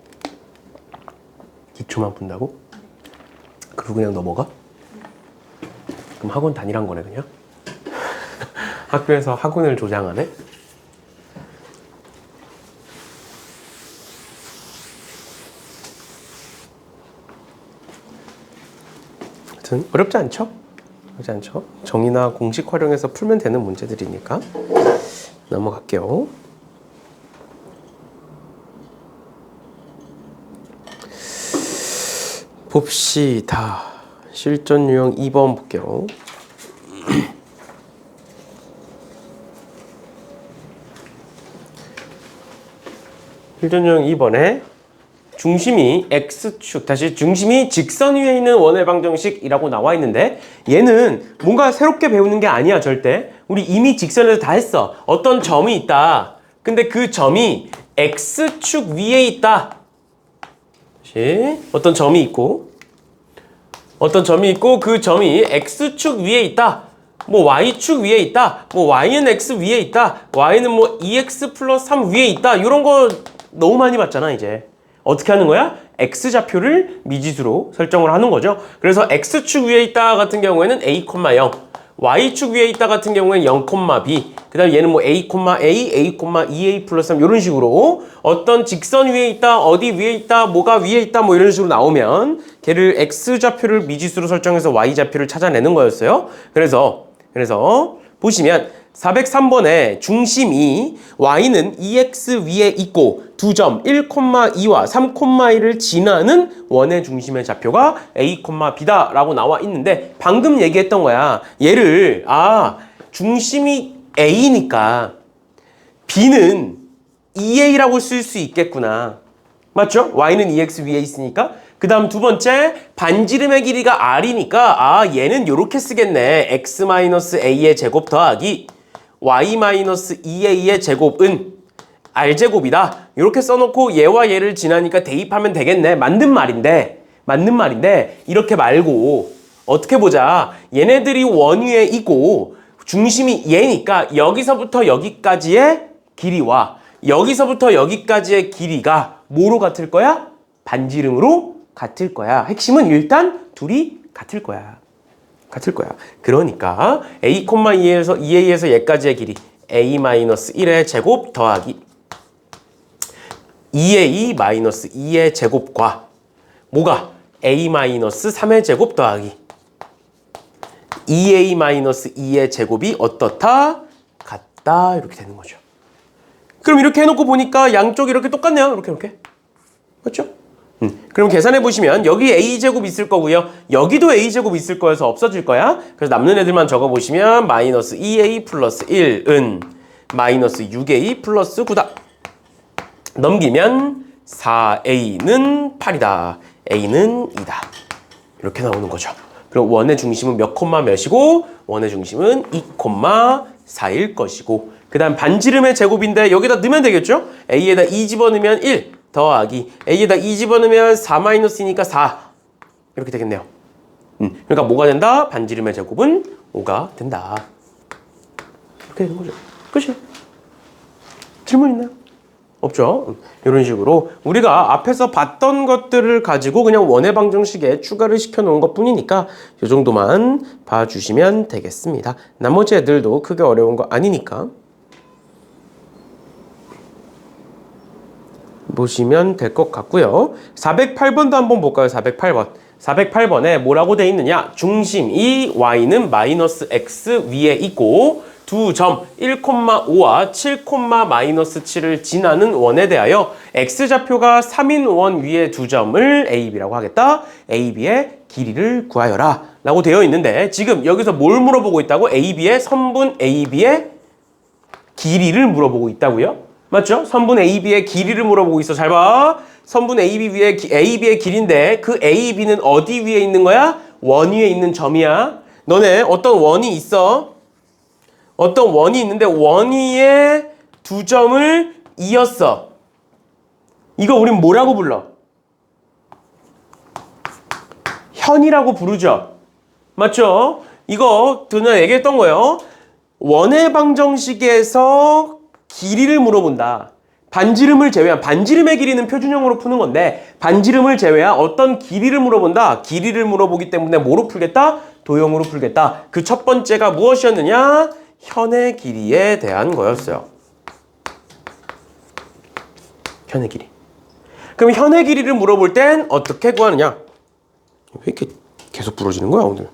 기초만 푼다고? 그리고 그냥 넘어가? 그럼 학원 다니란 거네 그냥? 학교에서 학원을 조장하네? 하여튼 어렵지 않죠? 어렵지 않죠? 정의나 공식 활용해서 풀면 되는 문제들이니까 넘어갈게요. 봅시다. 실전 유형 2번 볼게요. 실전 유형 2번에 중심이 X축, 다시 중심이 직선 위에 있는 원의 방정식이라고 나와 있는데 얘는 뭔가 새롭게 배우는 게 아니야 절대. 우리 이미 직선에서 다 했어. 어떤 점이 있다. 근데 그 점이 X축 위에 있다. 다시 어떤 점이 있고 그 점이 X축 위에 있다. 뭐 Y축 위에 있다. 뭐 Y는 X 위에 있다. Y는 뭐 2X 플러스 3 위에 있다. 이런 거 너무 많이 봤잖아 이제. 어떻게 하는 거야? X좌표를 미지수로 설정을 하는 거죠. 그래서 X축 위에 있다 같은 경우에는 A, 0 Y축 위에 있다 같은 경우에는 0, B 그 다음에 얘는 뭐 A, A, 2A 플러스 3 이런 식으로 어떤 직선 위에 있다, 어디 위에 있다, 뭐가 위에 있다 뭐 이런 식으로 나오면 걔를 X좌표를 미지수로 설정해서 Y좌표를 찾아내는 거였어요. 그래서 보시면 403번에 중심이 Y는 2X 위에 있고 두 점 1,2와 3,2를 지나는 원의 중심의 좌표가 A, B다 라고 나와 있는데 방금 얘기했던 거야. 얘를 중심이 A니까 B는 2A라고 쓸 수 있겠구나. 맞죠? Y는 2X 위에 있으니까. 그 다음 두 번째 반지름의 길이가 R이니까 얘는 요렇게 쓰겠네. X-A의 제곱 더하기 Y-2A의 제곱은 R제곱이다. 이렇게 써놓고 얘와 얘를 지나니까 대입하면 되겠네. 맞는 말인데 이렇게 말고 어떻게 보자. 얘네들이 원 위에 있고 중심이 얘니까 여기서부터 여기까지의 길이와 여기서부터 여기까지의 길이가 뭐로 같을 거야? 반지름으로 같을 거야. 핵심은 일단 둘이 같을 거야. 그러니까 A, 2A에서 얘까지의 길이 A-1의 제곱 더하기 2A-2의 제곱과 뭐가? A-3의 제곱 더하기 2A-2의 제곱이 어떻다? 같다. 이렇게 되는 거죠. 그럼 이렇게 해놓고 보니까 양쪽이 이렇게 똑같네요. 이렇게. 맞죠? 그럼 계산해 보시면 여기 A제곱 있을 거고요. 여기도 A제곱 있을 거여서 없어질 거야. 그래서 남는 애들만 적어 보시면 마이너스 2A 플러스 1은 마이너스 6A 플러스 9다. 넘기면 4A는 8이다. A는 2다. 이렇게 나오는 거죠. 그럼 원의 중심은 몇 콤마 몇이고 원의 중심은 2,4일 것이고 그 다음 반지름의 제곱인데 여기다 넣으면 되겠죠? A에다 2 집어넣으면 1 더하기 A에다 2 집어넣으면 4 마이너스니까 4 이렇게 되겠네요. 그러니까 뭐가 된다? 반지름의 제곱은 5가 된다. 이렇게 되는 거죠. 끝이에요. 질문 있나요? 없죠? 이런 식으로 우리가 앞에서 봤던 것들을 가지고 그냥 원의 방정식에 추가를 시켜놓은 것 뿐이니까 이 정도만 봐주시면 되겠습니다. 나머지 애들도 크게 어려운 거 아니니까 보시면 될 것 같고요. 408번도 한번 볼까요? 408번에 뭐라고 돼 있느냐? 중심이 Y는 마이너스 X 위에 있고 두 점 1,5와 7,-7을 지나는 원에 대하여 X좌표가 3인 원 위에 두 점을 A, B라고 하겠다. A, B의 길이를 구하여라 라고 되어 있는데 지금 여기서 뭘 물어보고 있다고? A, B의 선분 A, B의 길이를 물어보고 있다고요? 맞죠? 선분 A, B의 길이를 물어보고 있어. 잘 봐. 선분 A, B 위에 A, B의 길인데 그 A, B는 어디 위에 있는 거야? 원 위에 있는 점이야. 너네 어떤 원이 있어? 어떤 원이 있는데 원 위에 두 점을 이었어. 이거 우린 뭐라고 불러? 현이라고 부르죠. 맞죠? 이거 전에 얘기했던 거예요. 원의 방정식에서 길이를 물어본다. 반지름을 제외한 반지름의 길이는 표준형으로 푸는 건데 반지름을 제외한 어떤 길이를 물어본다. 길이를 물어보기 때문에 뭐로 풀겠다? 도형으로 풀겠다. 그 첫 번째가 무엇이었느냐? 현의 길이에 대한 거였어요. 현의 길이. 그럼 현의 길이를 물어볼 땐 어떻게 구하느냐? 왜 이렇게 계속 부러지는 거야 오늘?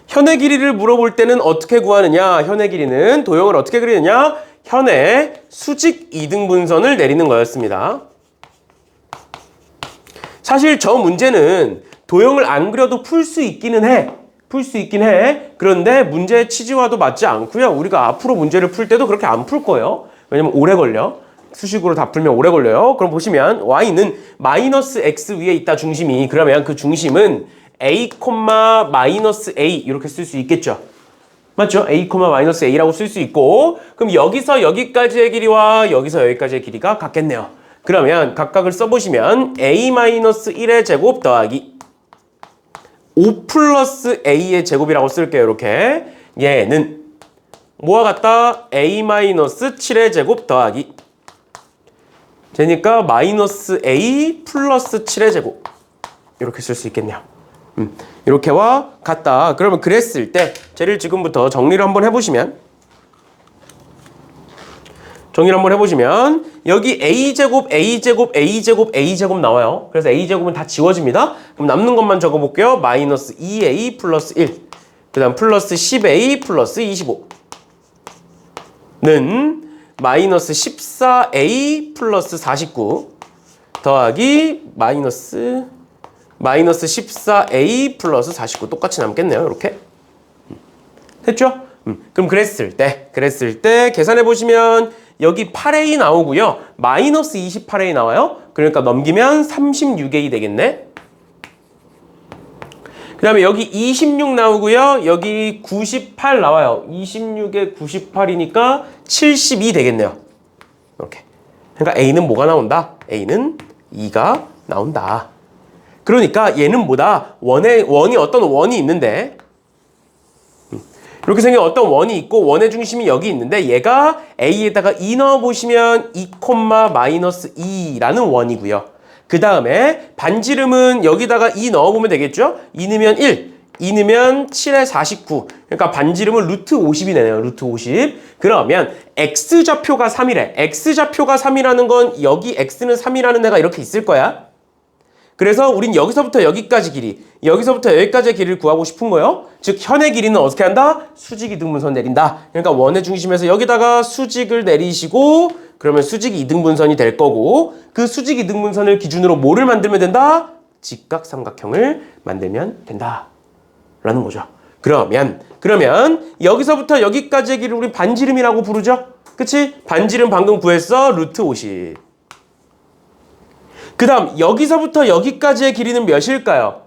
현의 길이를 물어볼 때는 어떻게 구하느냐? 현의 길이는 도형을 어떻게 그리느냐? 현의 수직 이등분선을 내리는 거였습니다. 사실 저 문제는 도형을 안 그려도 풀 수 있기는 해. 풀 수 있긴 해. 그런데 문제의 취지와도 맞지 않고요. 우리가 앞으로 문제를 풀 때도 그렇게 안 풀 거예요. 왜냐면 오래 걸려. 수식으로 다 풀면 오래 걸려요. 그럼 보시면 y는 마이너스 x 위에 있다 중심이. 그러면 그 중심은 a, 마이너스 a 이렇게 쓸 수 있겠죠. 맞죠? a, 마이너스 a라고 쓸 수 있고 그럼 여기서 여기까지의 길이와 여기서 여기까지의 길이가 같겠네요. 그러면 각각을 써보시면 a-1의 제곱 더하기 5 플러스 a의 제곱이라고 쓸게요. 이렇게 얘는 뭐와 같다? a-7의 제곱 더하기 되니까 마이너스 a 플러스 7의 제곱 이렇게 쓸 수 있겠네요. 이렇게와 같다. 그러면 그랬을 때 쟤를 지금부터 정리를 한번 해보시면 여기 a제곱, a제곱, a제곱, a제곱 나와요. 그래서 a제곱은 다 지워집니다. 그럼 남는 것만 적어볼게요. 마이너스 2a 플러스 1 그 다음 플러스 10a 플러스 25는 마이너스 14a 플러스 49 더하기 마이너스 14a 플러스 49 똑같이 남겠네요. 이렇게 됐죠? 그럼 그랬을 때 계산해 보시면 여기 8a 나오고요. 마이너스 28a 나와요. 그러니까 넘기면 36a 되겠네. 그 다음에 여기 26 나오고요. 여기 98 나와요. 26에 98이니까 72 되겠네요. 이렇게. 그러니까 a는 뭐가 나온다? a는 2가 나온다. 그러니까 얘는 뭐다? 원이 어떤 원이 있는데 이렇게 생긴 어떤 원이 있고 원의 중심이 여기 있는데 얘가 a에다가 2 넣어보시면 2, 마이너스 2라는 원이고요. 그 다음에 반지름은 여기다가 2 넣어보면 되겠죠? 2 넣으면 1, 2 넣으면 7에 49. 그러니까 반지름은 루트 50이 되네요. 루트 50. 그러면 x좌표가 3이래. x좌표가 3이라는 건 여기 x는 3이라는 애가 이렇게 있을 거야. 그래서 우린 여기서부터 여기까지 길이, 여기서부터 여기까지의 길이를 구하고 싶은 거예요. 즉 현의 길이는 어떻게 한다? 수직 이등분선 내린다. 그러니까 원의 중심에서 여기다가 수직을 내리시고 그러면 수직 이등분선이 될 거고 그 수직 이등분선을 기준으로 뭐를 만들면 된다? 직각삼각형을 만들면 된다. 라는 거죠. 그러면 여기서부터 여기까지의 길이를 우리 반지름이라고 부르죠. 그치? 반지름 방금 구했어. 루트 50. 그 다음 여기서부터 여기까지의 길이는 몇일까요?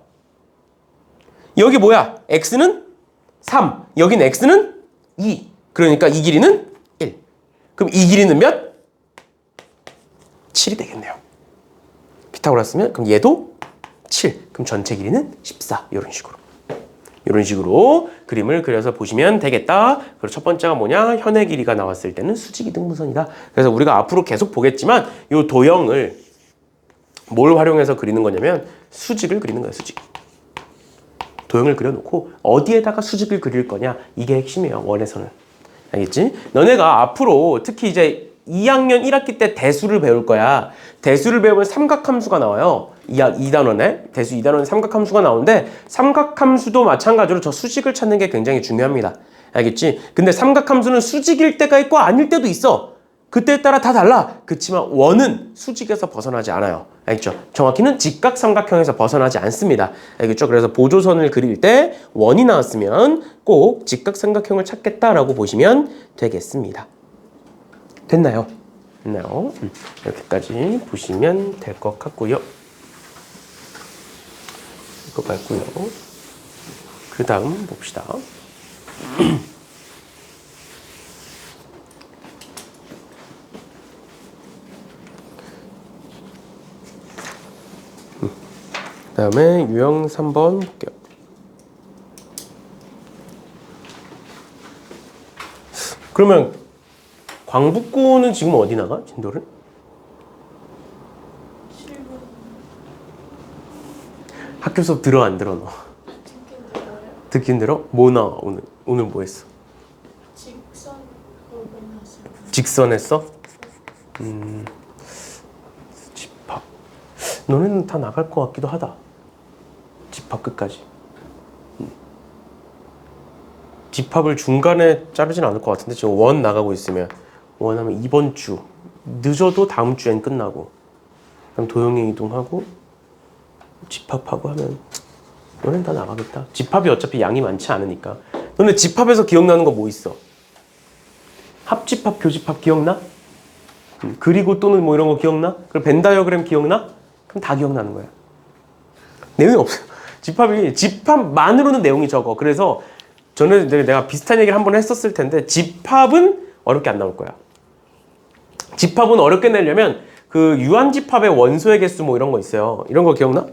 여기 뭐야? x는 3, 여긴 x는 2. 그러니까 이 길이는 1. 그럼 이 길이는 몇? 7이 되겠네요. 피타고라스면 그럼 얘도 7. 그럼 전체 길이는 14. 이런 식으로 그림을 그려서 보시면 되겠다. 그리고 첫 번째가 뭐냐? 현의 길이가 나왔을 때는 수직 이등분선이다. 그래서 우리가 앞으로 계속 보겠지만 이 도형을 뭘 활용해서 그리는 거냐면 수직을 그리는 거예요. 수직. 도형을 그려놓고 어디에다가 수직을 그릴 거냐. 이게 핵심이에요. 원에서는. 알겠지? 너네가 앞으로 특히 이제 2학년 1학기 때 대수를 배울 거야. 대수를 배우면 삼각함수가 나와요. 2단원에. 대수 2단원에 삼각함수가 나오는데 삼각함수도 마찬가지로 저 수직을 찾는 게 굉장히 중요합니다. 알겠지? 근데 삼각함수는 수직일 때가 있고 아닐 때도 있어. 그때에 따라 다 달라. 그치만 원은 수직에서 벗어나지 않아요. 알겠죠? 정확히는 직각삼각형에서 벗어나지 않습니다. 알겠죠? 그래서 보조선을 그릴 때 원이 나왔으면 꼭 직각삼각형을 찾겠다라고 보시면 되겠습니다. 됐나요? 이렇게까지 보시면 될 것 같고요. 이거 말고요. 그 다음 봅시다. 그 다음에 유형 3번 볼게요. 그러면 광북구는 지금 어디 나가? 진도를? 7번. 학교 수업 들어 안 들어 너? 듣긴 들어요. 듣기 힘들어? 뭐 나와 오늘? 오늘 뭐 했어? 직선 나왔어요. 직선 했어? 집합. 너네는 다 나갈 것 같기도 하다. 집합 끝까지. 집합을 중간에 자르진 않을 것 같은데 지금 원 나가고 있으면 원 하면 이번 주 늦어도 다음 주엔 끝나고 그럼 도형에 이동하고 집합하고 하면 너넨 다 나가겠다. 집합이 어차피 양이 많지 않으니까. 너네 집합에서 기억나는 거 뭐 있어? 합집합, 교집합 기억나? 그리고 또는 뭐 이런 거 기억나? 그리고 벤 다이어그램 기억나? 그럼 다 기억나는 거야. 내용이 없어. 집합만으로는 내용이 적어. 그래서 전에 내가 비슷한 얘기를 한번 했었을 텐데 집합은 어렵게 안 나올 거야. 집합은 어렵게 내려면 그 유한집합의 원소의 개수 뭐 이런 거 있어요. 이런 거 기억나?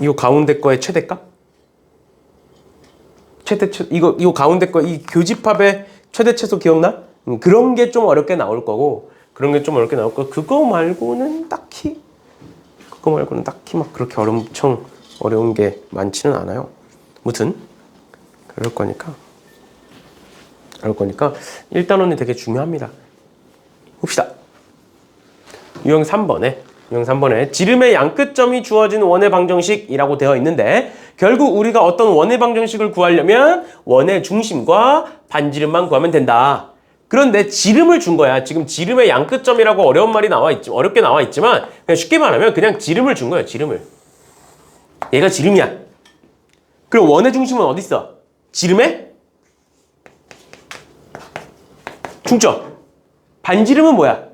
이거 가운데 거의 최대값? 이거 가운데 거 이 교집합의 최대 최소 기억나? 그런 게 좀 어렵게 나올 거고 그거 말고는 딱히 막 그렇게 엄청 어려운 게 많지는 않아요. 무튼 그럴 거니까 일단원이 되게 중요합니다. 봅시다. 유형 3번에 지름의 양끝점이 주어진 원의 방정식이라고 되어 있는데 결국 우리가 어떤 원의 방정식을 구하려면 원의 중심과 반지름만 구하면 된다. 그런데 지름을 준 거야. 지금 지름의 양끝점이라고 어렵게 나와 있지만 그냥 쉽게 말하면 그냥 지름을 준 거야. 지름을. 얘가 지름이야. 그럼 원의 중심은 어디 있어? 지름의 중점. 반지름은 뭐야?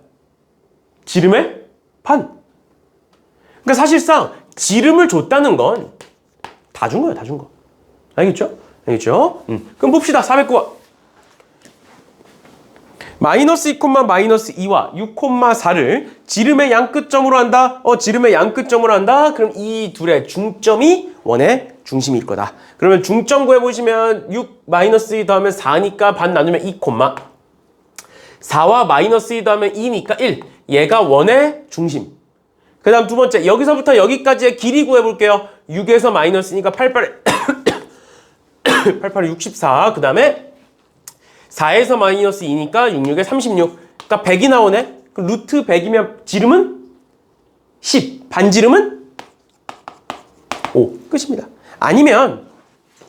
지름의 반. 그러니까 사실상 지름을 줬다는 건 다 준 거야. 다 준 거. 알겠죠? 그럼 봅시다. 409번. 마이너스 2, 마이너스 2와 6, 4를 지름의 양끝점으로 한다. 지름의 양끝점으로 한다. 그럼 이 둘의 중점이 원의 중심일 거다. 그러면 중점 구해보시면 6 마이너스 2 더하면 4니까 반 나누면 2, 4와 마이너스 2 더하면 2니까 1. 얘가 원의 중심. 그 다음 두 번째, 여기서부터 여기까지의 길이 구해볼게요. 6에서 마이너스니까 88, 64. 그 다음에 4에서 마이너스 2니까 66에 36. 그러니까 100이 나오네. 그럼 루트 100이면 지름은 10. 반지름은 5. 끝입니다. 아니면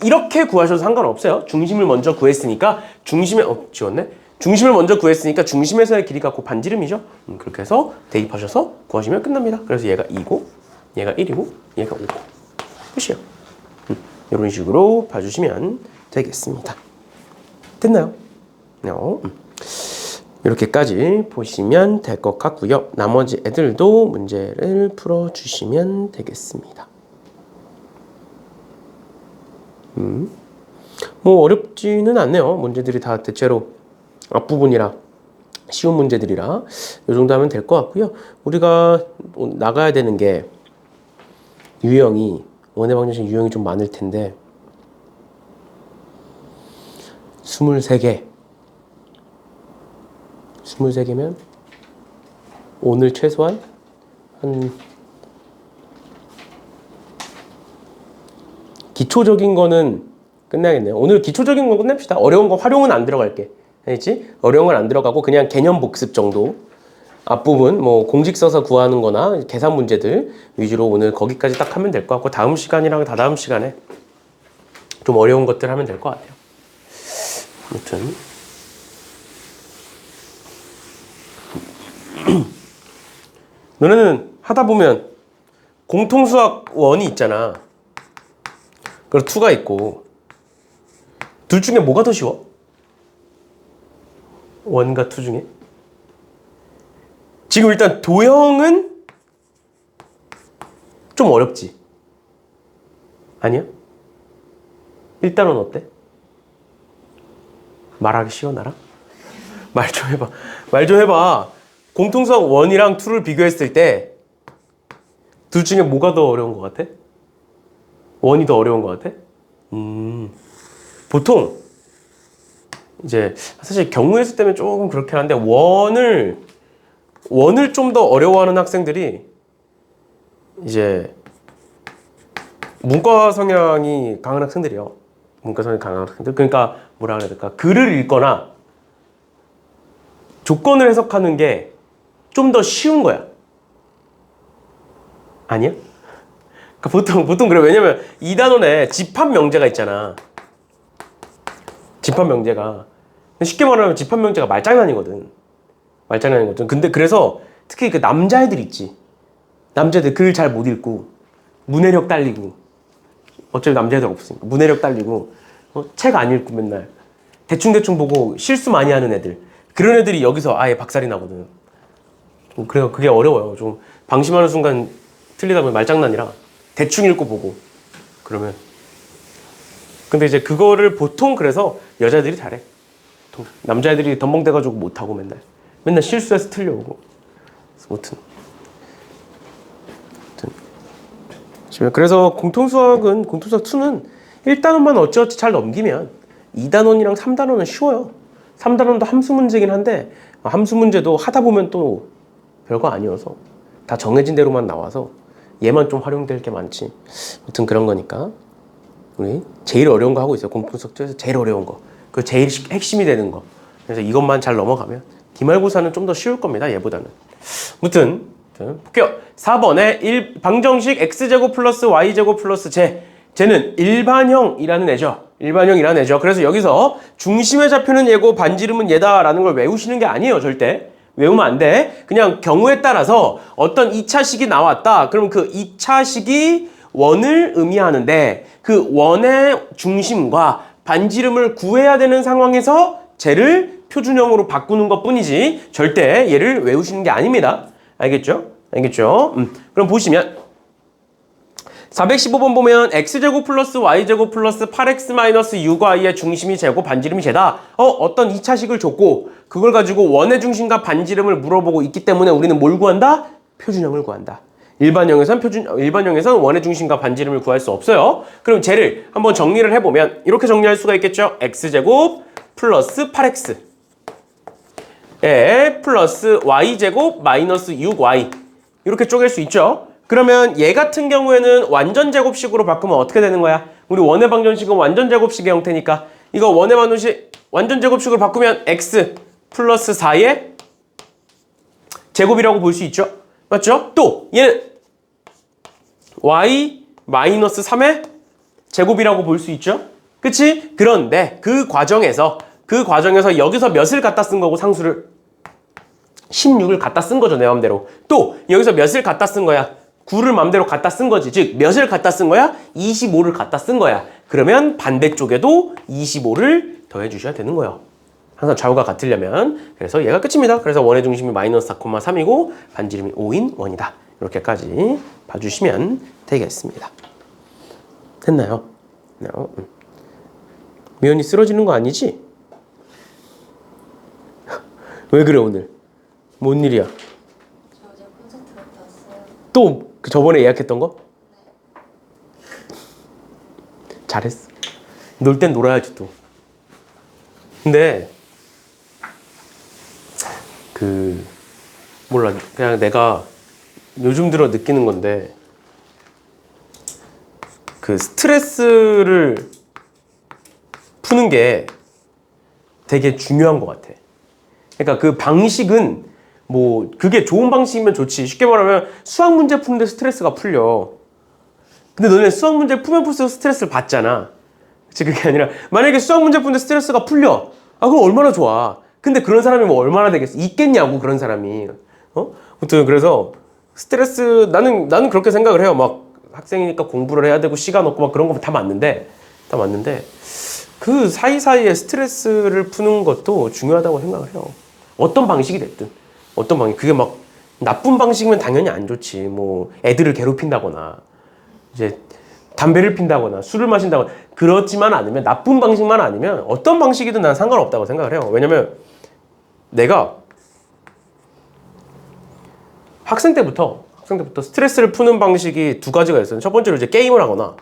이렇게 구하셔도 상관없어요. 중심을 먼저 구했으니까 중심을 먼저 구했으니까 중심에서의 길이가 곧 반지름이죠. 그렇게 해서 대입하셔서 구하시면 끝납니다. 그래서 얘가 2고 얘가 1이고 얘가 5고 끝이에요. 이런 식으로 봐주시면 되겠습니다. 됐나요? 이렇게까지 보시면 될 것 같고요. 나머지 애들도 문제를 풀어주시면 되겠습니다. 뭐 어렵지는 않네요. 문제들이 다 대체로 앞부분이라 쉬운 문제들이라 이 정도 하면 될 것 같고요. 우리가 나가야 되는 게 유형이 원의 방정식 유형이 좀 많을 텐데 23개면 오늘 최소한 한 기초적인 거는 끝나겠네요. 오늘 기초적인 건 끝냅시다. 어려운 거 활용은 안 들어갈게. 알겠지? 어려운 건 안 들어가고 그냥 개념 복습 정도. 앞부분 뭐 공식 써서 구하는 거나 계산 문제들 위주로 오늘 거기까지 딱 하면 될 것 같고 다음 시간이랑 다다음 시간에 좀 어려운 것들 하면 될 것 같아요. 아무튼 너네는 하다 보면 공통수학 1이 있잖아. 그리고 2가 있고 둘 중에 뭐가 더 쉬워? 1과 2 중에? 지금 일단 도형은 좀 어렵지? 아니야? 일단은 어때? 말하기 쉬워 나랑? 말 좀 해봐. 공통수학 1이랑 2를 비교했을 때 둘 중에 뭐가 더 어려운 것 같아? 1이 더 어려운 것 같아? 보통 이제 사실 경우의 수 때문에 조금 그렇긴 한데 원을 좀 더 어려워하는 학생들이 이제 문과 성향이 강한 학생들이요. 문과 성향이 강한 학생들. 그러니까 뭐라 그래야 될까? 글을 읽거나 조건을 해석하는 게 좀 더 쉬운 거야. 아니야? 그러니까 보통 그래. 왜냐면 이 단원에 집합 명제가 있잖아. 집합 명제가. 쉽게 말하면 집합 명제가 말장난이거든. 말장난이거든. 근데 그래서 특히 그 남자애들 있지. 남자애들 글 잘 못 읽고 문해력 딸리고 어차피 남자애들 없으니까 문해력 딸리고 책 안 읽고 맨날 대충대충 보고 실수 많이 하는 애들. 그런 애들이 여기서 아예 박살이 나거든. 그래요. 그게 어려워요. 좀 방심하는 순간 틀리다 보면 말장난이라 대충 읽고 보고 그러면. 근데 이제 그거를 보통 그래서 여자들이 잘해. 남자애들이 덤벙대가지고 못하고 맨날 실수해서 틀려오고. 그래서 공통수학 2는 1단원만 어찌어찌 잘 넘기면 2단원이랑 3단원은 쉬워요. 3단원도 함수 문제긴 한데 함수 문제도 하다 보면 또 별거 아니어서 다 정해진 대로만 나와서 얘만 좀 활용될 게 많지. 아무튼 그런 거니까 우리 제일 어려운 거 하고 있어요. 공통수학 중에서 제일 어려운 거. 그 제일 핵심이 되는 거. 그래서 이것만 잘 넘어가면 기말고사는 좀 더 쉬울 겁니다. 얘보다는. 아무튼 볼게요. 4번에 방정식 x제곱 플러스 y제곱 플러스 쟤는 일반형이라는 애죠. 일반형이라는 애죠. 그래서 여기서 중심의 좌표는 얘고 반지름은 얘다라는 걸 외우시는 게 아니에요. 절대. 외우면 안 돼. 그냥 경우에 따라서 어떤 2차식이 나왔다. 그럼 그 2차식이 원을 의미하는데 그 원의 중심과 반지름을 구해야 되는 상황에서 쟤를 표준형으로 바꾸는 것 뿐이지 절대 얘를 외우시는 게 아닙니다. 알겠죠? 알겠죠? 그럼 보시면 415번 보면 x제곱 플러스 y제곱 플러스 8x 마이너스 6y의 중심이 쟤고 반지름이 쟤다. 어떤 2차식을 줬고 그걸 가지고 원의 중심과 반지름을 물어보고 있기 때문에 우리는 뭘 구한다? 표준형을 구한다. 일반형에선 원의 중심과 반지름을 구할 수 없어요. 그럼 쟤를 한번 정리를 해보면 이렇게 정리할 수가 있겠죠? x제곱 플러스 8x 플러스 y제곱 마이너스 6y 이렇게 쪼갤 수 있죠? 그러면 얘 같은 경우에는 완전 제곱식으로 바꾸면 어떻게 되는 거야? 우리 원의 방정식은 완전 제곱식의 형태니까 이거 원의 방정식 완전 제곱식으로 바꾸면 x 플러스 4의 제곱이라고 볼 수 있죠? 맞죠? 또 얘는 y 마이너스 3의 제곱이라고 볼 수 있죠? 그치? 그런데 그 과정에서 여기서 몇을 갖다 쓴 거고 상수를 16을 갖다 쓴 거죠. 내 맘대로. 또 여기서 몇을 갖다 쓴 거야? 9를 맘대로 갖다 쓴 거지. 즉 몇을 갖다 쓴 거야? 25를 갖다 쓴 거야. 그러면 반대쪽에도 25를 더해 주셔야 되는 거예요. 항상 좌우가 같으려면. 그래서 얘가 끝입니다. 그래서 원의 중심이 마이너스 4,3이고 반지름이 5인 원이다. 이렇게까지 봐주시면 되겠습니다. 됐나요? 미연이 쓰러지는 거 아니지? 왜 그래 오늘? 뭔 일이야? 저 어제 콘서트 갔다 왔어요. 또 그 저번에 예약했던 거? 잘했어. 놀 땐 놀아야지 또. 근데 몰라. 그냥 내가 요즘 들어 느끼는 건데 그 스트레스를 푸는 게 되게 중요한 것 같아. 그러니까 그 방식은 뭐 그게 좋은 방식이면 좋지. 쉽게 말하면 수학 문제 푸는데 스트레스가 풀려. 근데 너네 수학 문제 풀면 풀수록 스트레스를 받잖아. 그치? 그게 아니라 만약에 수학 문제 푸는데 스트레스가 풀려. 그럼 얼마나 좋아. 근데 그런 사람이 뭐 얼마나 되겠어. 있겠냐고 그런 사람이. 아무튼 그래서 스트레스 나는 그렇게 생각을 해요. 막 학생이니까 공부를 해야 되고 시간 없고 막 그런 거 다 맞는데 그 사이사이에 스트레스를 푸는 것도 중요하다고 생각을 해요. 어떤 방식이 됐든. 그게 막 나쁜 방식이면 당연히 안 좋지. 뭐 애들을 괴롭힌다거나 이제 담배를 핀다거나 술을 마신다거나 그렇지만 않으면 나쁜 방식만 아니면 어떤 방식이든 난 상관없다고 생각을 해요. 왜냐면 내가 학생 때부터 스트레스를 푸는 방식이 두 가지가 있어요. 첫 번째로 이제 게임을 하거나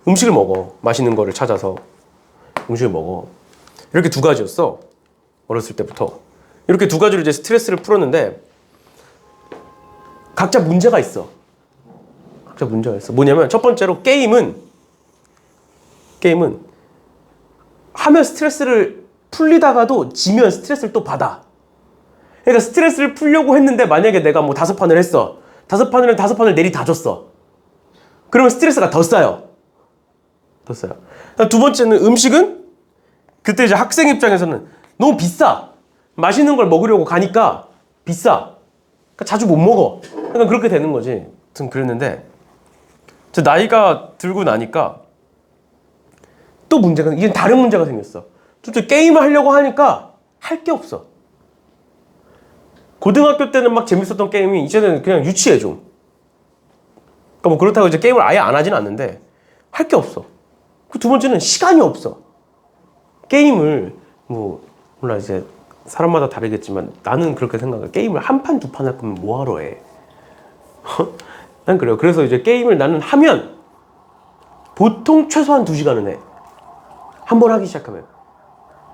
음식을 먹어. 맛있는 거를 찾아서 음식을 먹어. 이렇게 두 가지였어. 어렸을 때부터. 이렇게 두 가지로 이제 스트레스를 풀었는데 각자 문제가 있어. 각자 문제가 있어. 뭐냐면 첫 번째로 게임은 하면 스트레스를 풀리다가도 지면 스트레스를 또 받아. 그러니까 스트레스를 풀려고 했는데 만약에 내가 뭐 5판을 했어. 5판을 내리 다 줬어. 그러면 스트레스가 더 쌓여. 두 번째는 음식은 그때 이제 학생 입장에서는 너무 비싸. 맛있는 걸 먹으려고 가니까 비싸. 그러니까 자주 못 먹어. 그러니까 그렇게 되는 거지. 아무튼 그랬는데 나이가 들고 나니까 또 문제가, 이게 다른 문제가 생겼어. 또 게임을 하려고 하니까 할 게 없어. 고등학교 때는 막 재밌었던 게임이 이제는 그냥 유치해 좀. 그러니까 뭐 그렇다고 이제 게임을 아예 안 하진 않는데 할 게 없어. 그 두 번째는 시간이 없어. 게임을 뭐 몰라 이제 사람마다 다르겠지만 나는 그렇게 생각해. 게임을 한 판, 두 판 할 거면 뭐하러 해? 난 그래요. 그래서 이제 게임을 나는 하면 보통 최소한 2시간은 해. 한 번 하기 시작하면.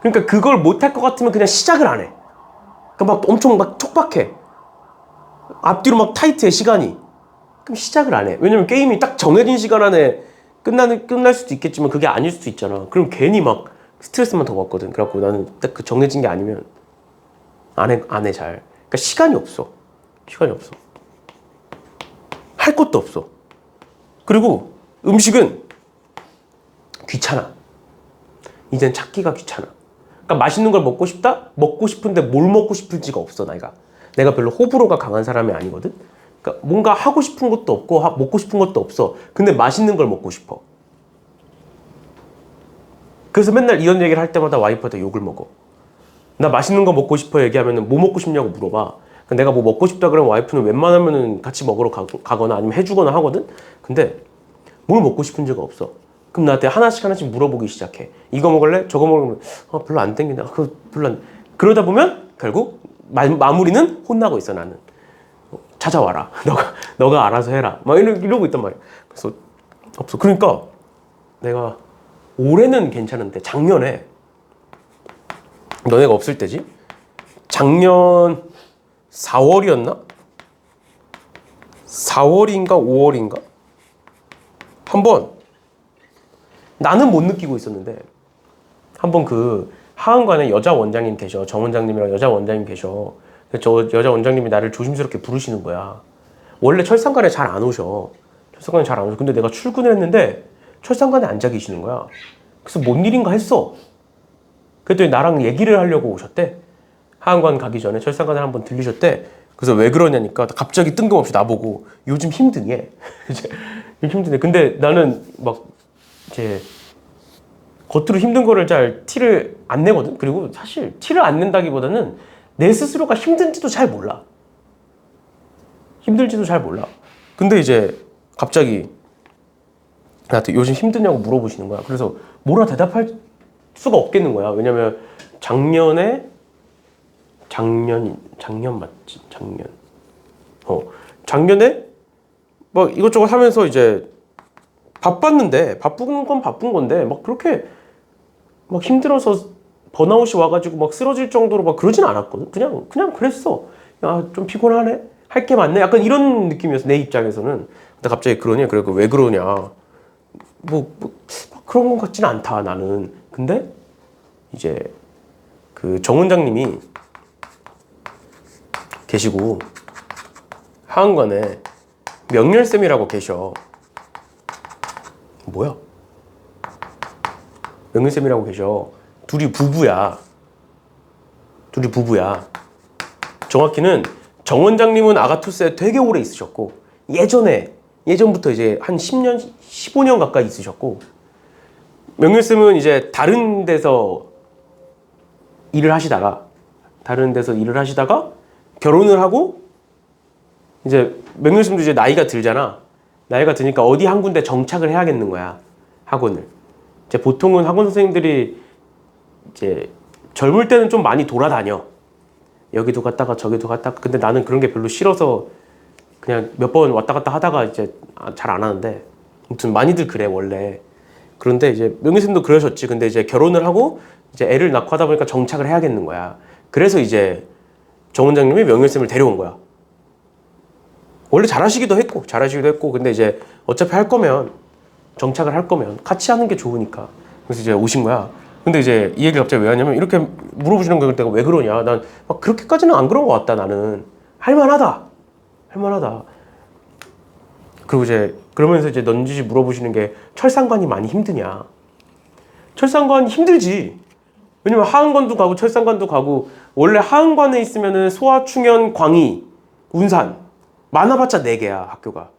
그러니까 그걸 못할 것 같으면 그냥 시작을 안 해. 그러니까 막 엄청 막 촉박해. 앞뒤로 막 타이트해 시간이. 그럼 시작을 안 해. 왜냐면 게임이 딱 정해진 시간 안에 끝날 수도 있겠지만 그게 아닐 수도 있잖아. 그럼 괜히 막 스트레스만 더 받거든. 그래갖고 나는 딱 그 정해진 게 아니면 안 해 잘. 그러니까 시간이 없어. 할 것도 없어. 그리고 음식은 귀찮아. 이젠 찾기가 귀찮아. 그러니까 맛있는 걸 먹고 싶다? 먹고 싶은데 뭘 먹고 싶은지가 없어. 내가 별로 호불호가 강한 사람이 아니거든. 그러니까 뭔가 하고 싶은 것도 없고 먹고 싶은 것도 없어. 근데 맛있는 걸 먹고 싶어. 그래서 맨날 이런 얘기를 할 때마다 와이프한테 욕을 먹어. 나 맛있는 거 먹고 싶어 얘기하면 뭐 먹고 싶냐고 물어봐. 내가 뭐 먹고 싶다 그러면 와이프는 웬만하면 같이 먹으러 가거나 아니면 해주거나 하거든. 근데 뭘 먹고 싶은지가 없어. 그럼 나한테 하나씩 물어보기 시작해. 이거 먹을래? 저거 먹으면 별로 안 땡긴다. 별로 안. 그러다 보면 결국 마무리는 혼나고 있어. 나는 찾아와라. 너가 알아서 해라. 막 이러고 있단 말이야. 그래서 없어. 그러니까 내가 올해는 괜찮은데 작년에 너네가 없을 때지? 작년 4월이었나? 4월인가 5월인가? 한번 나는 못 느끼고 있었는데 한번 그 하은관에 여자 원장님 계셔. 정 원장님이랑 여자 원장님 계셔. 저 여자 원장님이 나를 조심스럽게 부르시는 거야. 원래 철산관에 잘 안 오셔. 근데 내가 출근을 했는데 철산관에 앉아 계시는 거야. 그래서 뭔 일인가 했어. 그랬더니 나랑 얘기를 하려고 오셨대. 하은관 가기 전에 철산관에 한번 들리셨대. 그래서 왜 그러냐니까 갑자기 뜬금없이 나보고 요즘 힘드니? 이제 힘드네. 근데 나는 막 이제 겉으로 힘든 거를 잘 티를 안 내거든. 그리고 사실 티를 안 낸다기보다는 내 스스로가 힘든지도 잘 몰라. 근데 이제 갑자기 나한테 요즘 힘드냐고 물어보시는 거야. 그래서 뭐라 대답할 수가 없겠는 거야. 왜냐면 작년 맞지? 작년에 막 이것저것 하면서 이제 바빴는데 바쁜 건 바쁜 건데 막 그렇게 막 힘들어서 번아웃이 와가지고 막 쓰러질 정도로 막 그러진 않았거든. 그냥 그랬어. 야, 좀 피곤하네. 할 게 많네. 약간 이런 느낌이었어. 내 입장에서는. 근데 갑자기 그러냐? 그래서 왜 그러냐? 뭐 그런 것 같지는 않다 나는. 근데 이제 그 정 원장님이 계시고 하은관에 명렬쌤이라고 계셔. 뭐야? 명렬쌤이라고 계셔. 둘이 부부야. 정확히는 정 원장님은 아가투스에 되게 오래 있으셨고 예전부터 이제 한 10년, 15년 가까이 있으셨고 명렬쌤은 이제 다른 데서 일을 하시다가 결혼을 하고 이제 명렬쌤도 이제 나이가 들잖아. 나이가 드니까 어디 한 군데 정착을 해야겠는 거야. 학원을. 이제 보통은 학원 선생님들이 이제 젊을 때는 좀 많이 돌아다녀. 여기도 갔다가 저기도 갔다가. 근데 나는 그런 게 별로 싫어서 그냥 몇 번 왔다 갔다 하다가 이제 잘 안 하는데 아무튼 많이들 그래 원래. 그런데 이제 명희쌤도 그러셨지. 근데 이제 결혼을 하고 이제 애를 낳고 하다 보니까 정착을 해야겠는 거야. 그래서 이제 정 원장님이 명희쌤을 데려온 거야. 원래 잘하시기도 했고 근데 이제 어차피 할 거면 정착을 할 거면 같이 하는 게 좋으니까 그래서 이제 오신 거야. 근데 이제 이 얘기를 갑자기 왜 하냐면 이렇게 물어보시는 거예요. 내가 왜 그러냐. 난 막 그렇게까지는 안 그런 것 같다. 나는 할만하다. 그리고 이제 그러면서 이제 넌지시 물어보시는 게 철상관이 많이 힘드냐. 철상관 힘들지. 왜냐면 하은관도 가고 철상관도 가고 원래 하은관에 있으면은 소아, 충현, 광희, 운산 많아봤자 4개야 학교가.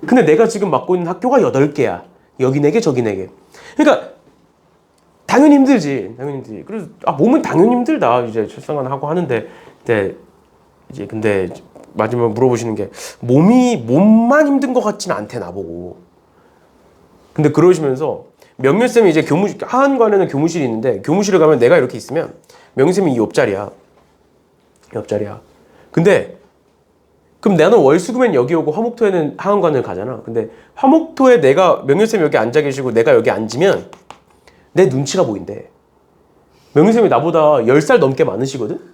근데 내가 지금 맡고 있는 학교가 8개야. 여기 4개 저기 4개. 그러니까 당연히 힘들지. 그래서 몸은 당연히 힘들다. 이제 철상관 하고 하는데 근데 마지막 물어보시는 게 몸만 힘든 것 같지는 않대 나보고. 근데 그러시면서 명렬쌤이 이제 하은관에는 교무실이 있는데 교무실에 가면 내가 이렇게 있으면 명렬쌤이 이 옆자리야. 근데 그럼 나는 월수금엔 여기 오고 화목토에는 하은관을 가잖아. 근데 화목토에 명렬쌤이 여기 앉아 계시고 내가 여기 앉으면 내 눈치가 보인대. 명렬쌤이 나보다 10살 넘게 많으시거든?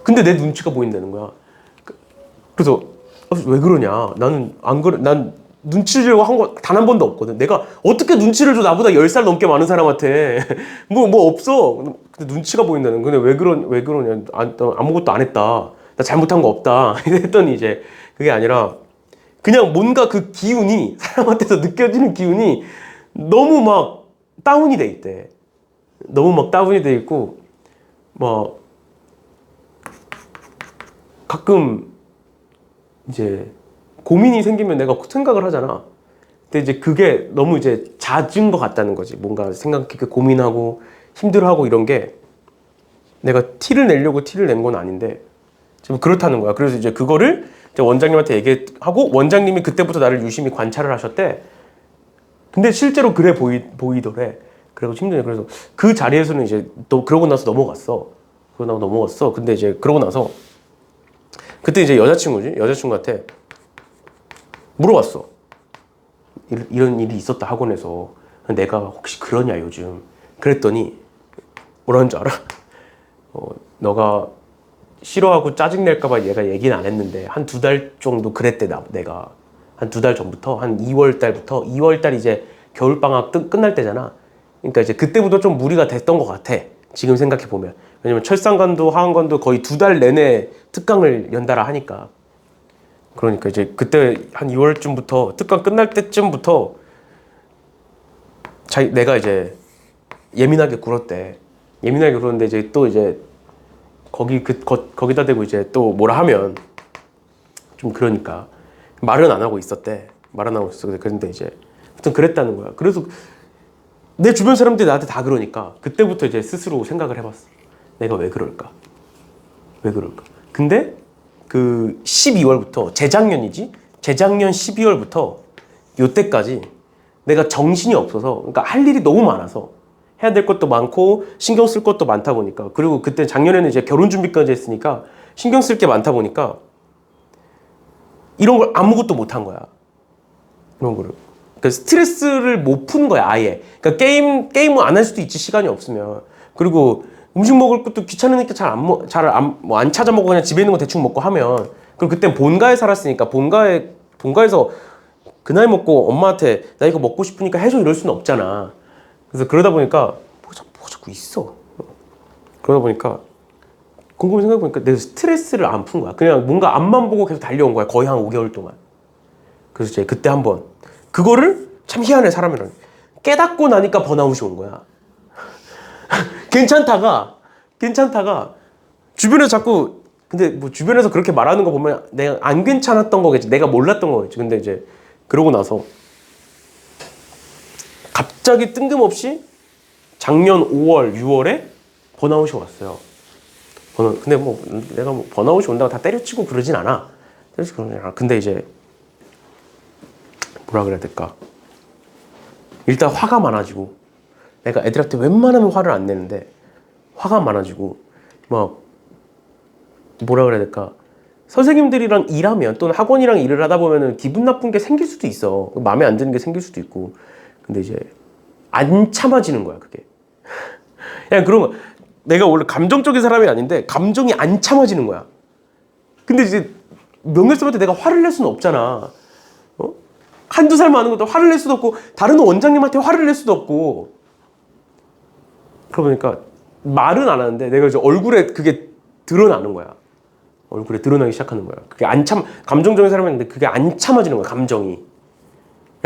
근데 내 눈치가 보인다는 거야. 그래서 왜 그러냐. 나는 안 그래. 난 눈치 주려고 한 거 단 한 번도 없거든. 내가 어떻게 눈치를 줘. 나보다 10살 넘게 많은 사람한테. 뭐 없어. 근데 눈치가 보인다는. 근데 왜 그러냐. 아무것도 안 했다. 나 잘못한 거 없다. 했더니 이제 그게 아니라 그냥 뭔가 그 기운이 사람한테서 느껴지는 기운이 너무 막 다운이 돼 있대. 너무 막 다운이 돼 있고 뭐 가끔 이제 고민이 생기면 내가 생각을 하잖아. 근데 이제 그게 너무 이제 잦은 것 같다는 거지. 뭔가 생각해 고민하고 힘들어하고 이런 게 내가 티를 내려고 티를 낸 건 아닌데 지금 그렇다는 거야. 그래서 이제 그거를 이제 원장님한테 얘기하고 원장님이 그때부터 나를 유심히 관찰을 하셨대. 근데 실제로 그래 보이더래. 그리고 힘드네. 그래서 그 자리에서는 이제 또 그러고 나서 넘어갔어. 근데 이제 그러고 나서 그때 이제 여자친구한테 물어봤어. 이런 일이 있었다 학원에서. 내가 혹시 그러냐 요즘. 그랬더니 뭐라는 줄 알아? 너가 싫어하고 짜증낼까봐 얘가 얘기는 안 했는데 한 2달 정도 그랬대. 내가 한 2달 전부터 한 2월 달 이제 겨울방학 끝날 때잖아. 그러니까 이제 그때부터 좀 무리가 됐던 것 같아. 지금 생각해 보면. 왜냐면 철상관도 하은관도 거의 2달 내내 특강을 연달아 하니까. 그러니까 이제 그때 한 2월쯤부터 특강 끝날 때쯤부터 내가 이제 예민하게 굴었대. 예민하게 굴었는데 이제 또 이제 거기다 대고 이제 또 뭐라 하면 좀 그러니까 말은 안 하고 있었대. 그런데 이제 하여튼 그랬다는 거야. 그래서 내 주변 사람들이 나한테 다 그러니까 그때부터 이제 스스로 생각을 해봤어. 내가 왜 그럴까? 근데 그 12월부터 재작년 12월부터 요때까지 내가 정신이 없어서 그러니까 할 일이 너무 많아서 해야 될 것도 많고 신경 쓸 것도 많다 보니까 그리고 그때 작년에는 이제 결혼 준비까지 했으니까 신경 쓸 게 많다 보니까 이런 걸 아무것도 못 한 거야. 이런 거를. 그러니까 스트레스를 못 푼 거야, 아예. 그러니까 게임을 안 할 수도 있지, 시간이 없으면. 그리고 음식 먹을 것도 귀찮으니까 안 찾아 먹고 그냥 집에 있는 거 대충 먹고 하면. 그리고 그땐 본가에 살았으니까 본가에서 그 나이 먹고 엄마한테 나 이거 먹고 싶으니까 해줘 이럴 수는 없잖아. 그래서 그러다 보니까 뭐 자꾸 있어. 그러다 보니까 곰곰이 생각해보니까 내가 스트레스를 안 푼 거야. 그냥 뭔가 앞만 보고 계속 달려온 거야. 거의 한 5개월 동안. 그래서 이제 그때 한번 그거를 참 희한해 사람이란. 깨닫고 나니까 번아웃이 온 거야. 괜찮다가 주변에서 자꾸 근데 뭐 주변에서 그렇게 말하는 거 보면 내가 안 괜찮았던 거겠지. 내가 몰랐던 거겠지. 근데 이제 그러고 나서 갑자기 뜬금없이 작년 5월, 6월에 번아웃이 왔어요. 근데 뭐 내가 뭐 번아웃이 온다고 다 때려치고 그러진 않아. 근데 이제 뭐라 그래야 될까? 일단 화가 많아지고 내가 애들한테 웬만하면 화를 안 내는데 화가 많아지고 막 뭐라 그래야 될까? 선생님들이랑 일하면 또는 학원이랑 일을 하다 보면은 기분 나쁜 게 생길 수도 있어. 마음에 안 드는 게 생길 수도 있고. 근데 이제 안 참아지는 거야, 그게. 그냥 그런 거. 내가 원래 감정적인 사람이 아닌데 감정이 안 참아지는 거야. 근데 이제 명렬쌤한테 내가 화를 낼 수는 없잖아. 어? 한두 살 많은 것도 화를 낼 수도 없고 다른 원장님한테 화를 낼 수도 없고. 그러고 보니까 말은 안 하는데 내가 이제 얼굴에 그게 드러나는 거야. 얼굴에 드러나기 시작하는 거야. 그게 감정적인 사람인데 그게 안 참아지는 거야, 감정이.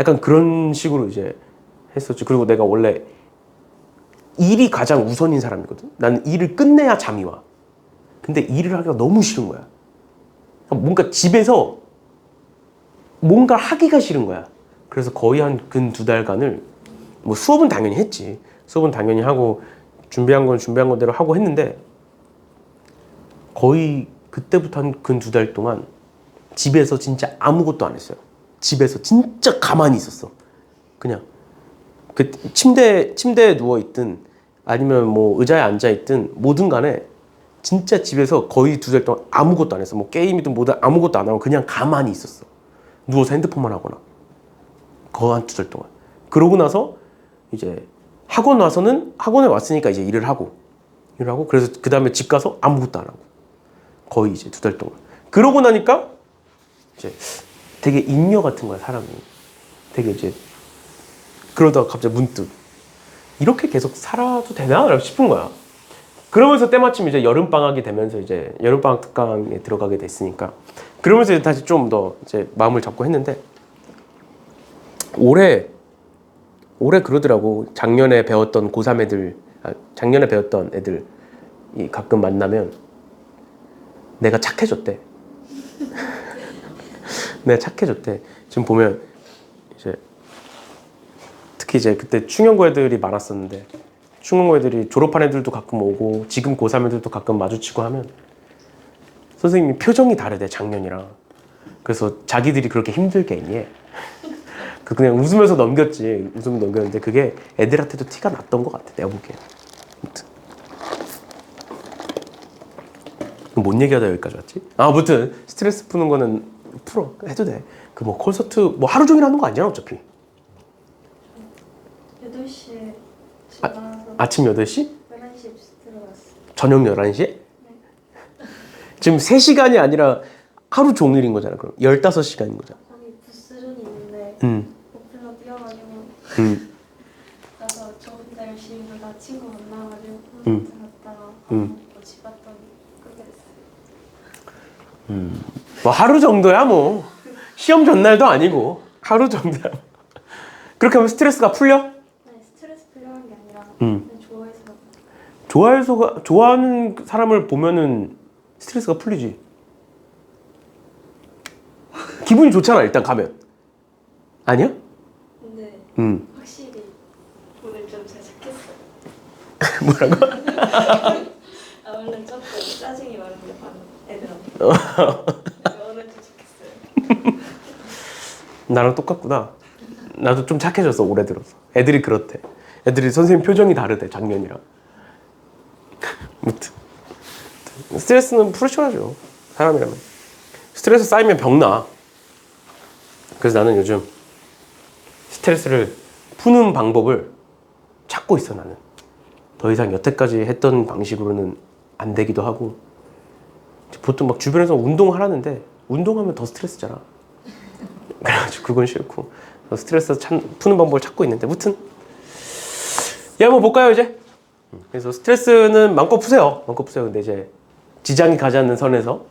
약간 그런 식으로 이제 했었지. 그리고 내가 원래 일이 가장 우선인 사람이거든. 나는 일을 끝내야 잠이 와. 근데 일을 하기가 너무 싫은 거야. 뭔가 집에서 뭔가 하기가 싫은 거야. 그래서 거의 한 근 2달간을 뭐 수업은 당연히 했지. 수업은 당연히 하고 준비한 건 준비한 건대로 하고 했는데 거의 그때부터 한 근 2달 동안 집에서 진짜 아무것도 안 했어요. 집에서 진짜 가만히 있었어. 그냥 그 침대에 누워 있든 아니면 뭐 의자에 앉아 있든 뭐든 간에 진짜 집에서 거의 2달 동안 아무것도 안 했어. 뭐 게임이든 뭐든 아무것도 안 하고 그냥 가만히 있었어. 누워서 핸드폰만 하거나. 거의 한 2달 동안. 그러고 나서 이제 학원 와서는 학원에 왔으니까 이제 일을 하고 그래서 그 다음에 집 가서 아무것도 안 하고 거의 이제 2달 동안. 그러고 나니까 이제 되게 인녀 같은 거야, 사람이. 되게 이제 그러다가 갑자기 문득 이렇게 계속 살아도 되나? 싶은 거야. 그러면서 때마침 이제 여름방학이 되면서 이제 여름방학 특강에 들어가게 됐으니까 그러면서 이제 다시 좀 더 이제 마음을 잡고 했는데 올해 그러더라고. 작년에 배웠던 고3 애들, 작년에 배웠던 애들이 가끔 만나면 내가 착해졌대. 내가 착해졌대. 지금 보면 이제 특히 이제 그때 충영고 애들이 많았었는데 충영고 애들이 졸업한 애들도 가끔 오고 지금 고3 애들도 가끔 마주치고 하면 선생님이 표정이 다르대, 작년이랑. 그래서 자기들이 그렇게 힘들게 했니? 그냥 웃으면서 넘겼지. 웃으면서 넘겼는데 그게 애들한테도 티가 났던 것 같아, 내가 보기엔. 아무튼 뭔 얘기하다 여기까지 왔지? 아무튼 스트레스 푸는 거는 풀어, 해도 돼. 그 뭐 콘서트 뭐 하루 종일 하는 거 아니잖아 어차피. 8시에 집 나와서 아침 8시? 11시에 들어갔어. 저녁 11시에? 지금 3시간이 아니라 하루 종일인 거잖아. 그럼 15시간인 거잖아. 거기 부스존이 있는데 오픈러 뛰어가지고 가서 저 혼자 열심히 놀다 친구 만나가지고 콘서트 갔다가 밥 먹고 집 갔더니 그렇게 됐어요. 뭐 하루 정도야 뭐. 시험 전날도 아니고 하루 정도야. 그렇게 하면 스트레스가 풀려? 네, 스트레스 풀려는 게 아니라 그냥 좋아하는 사람을 보면은 스트레스가 풀리지. 기분이 좋잖아, 일단 가면. 아니야? 근데 확실히 오늘 좀 잘 착했어요. 뭐라고? 원래 조금 짜증이 많은데 애들한테. 오늘 좀 착했어요. 나랑 똑같구나. 나도 좀 착해졌어, 올해 들어서. 애들이 그렇대. 애들이 선생님 표정이 다르대, 작년이랑. 아무튼 스트레스는 풀으셔야죠, 사람이라면. 스트레스 쌓이면 병나. 그래서 나는 요즘 스트레스를 푸는 방법을 찾고 있어. 나는 더 이상 여태까지 했던 방식으로는 안 되기도 하고. 보통 막 주변에서 운동하라는데 운동하면 더 스트레스잖아. 그래가지고 그건 싫고 스트레스 푸는 방법을 찾고 있는데, 무튼 한번 볼까요 이제? 그래서 스트레스는 마음껏 푸세요. 마음껏 푸세요. 근데 이제 지장이 가지 않는 선에서.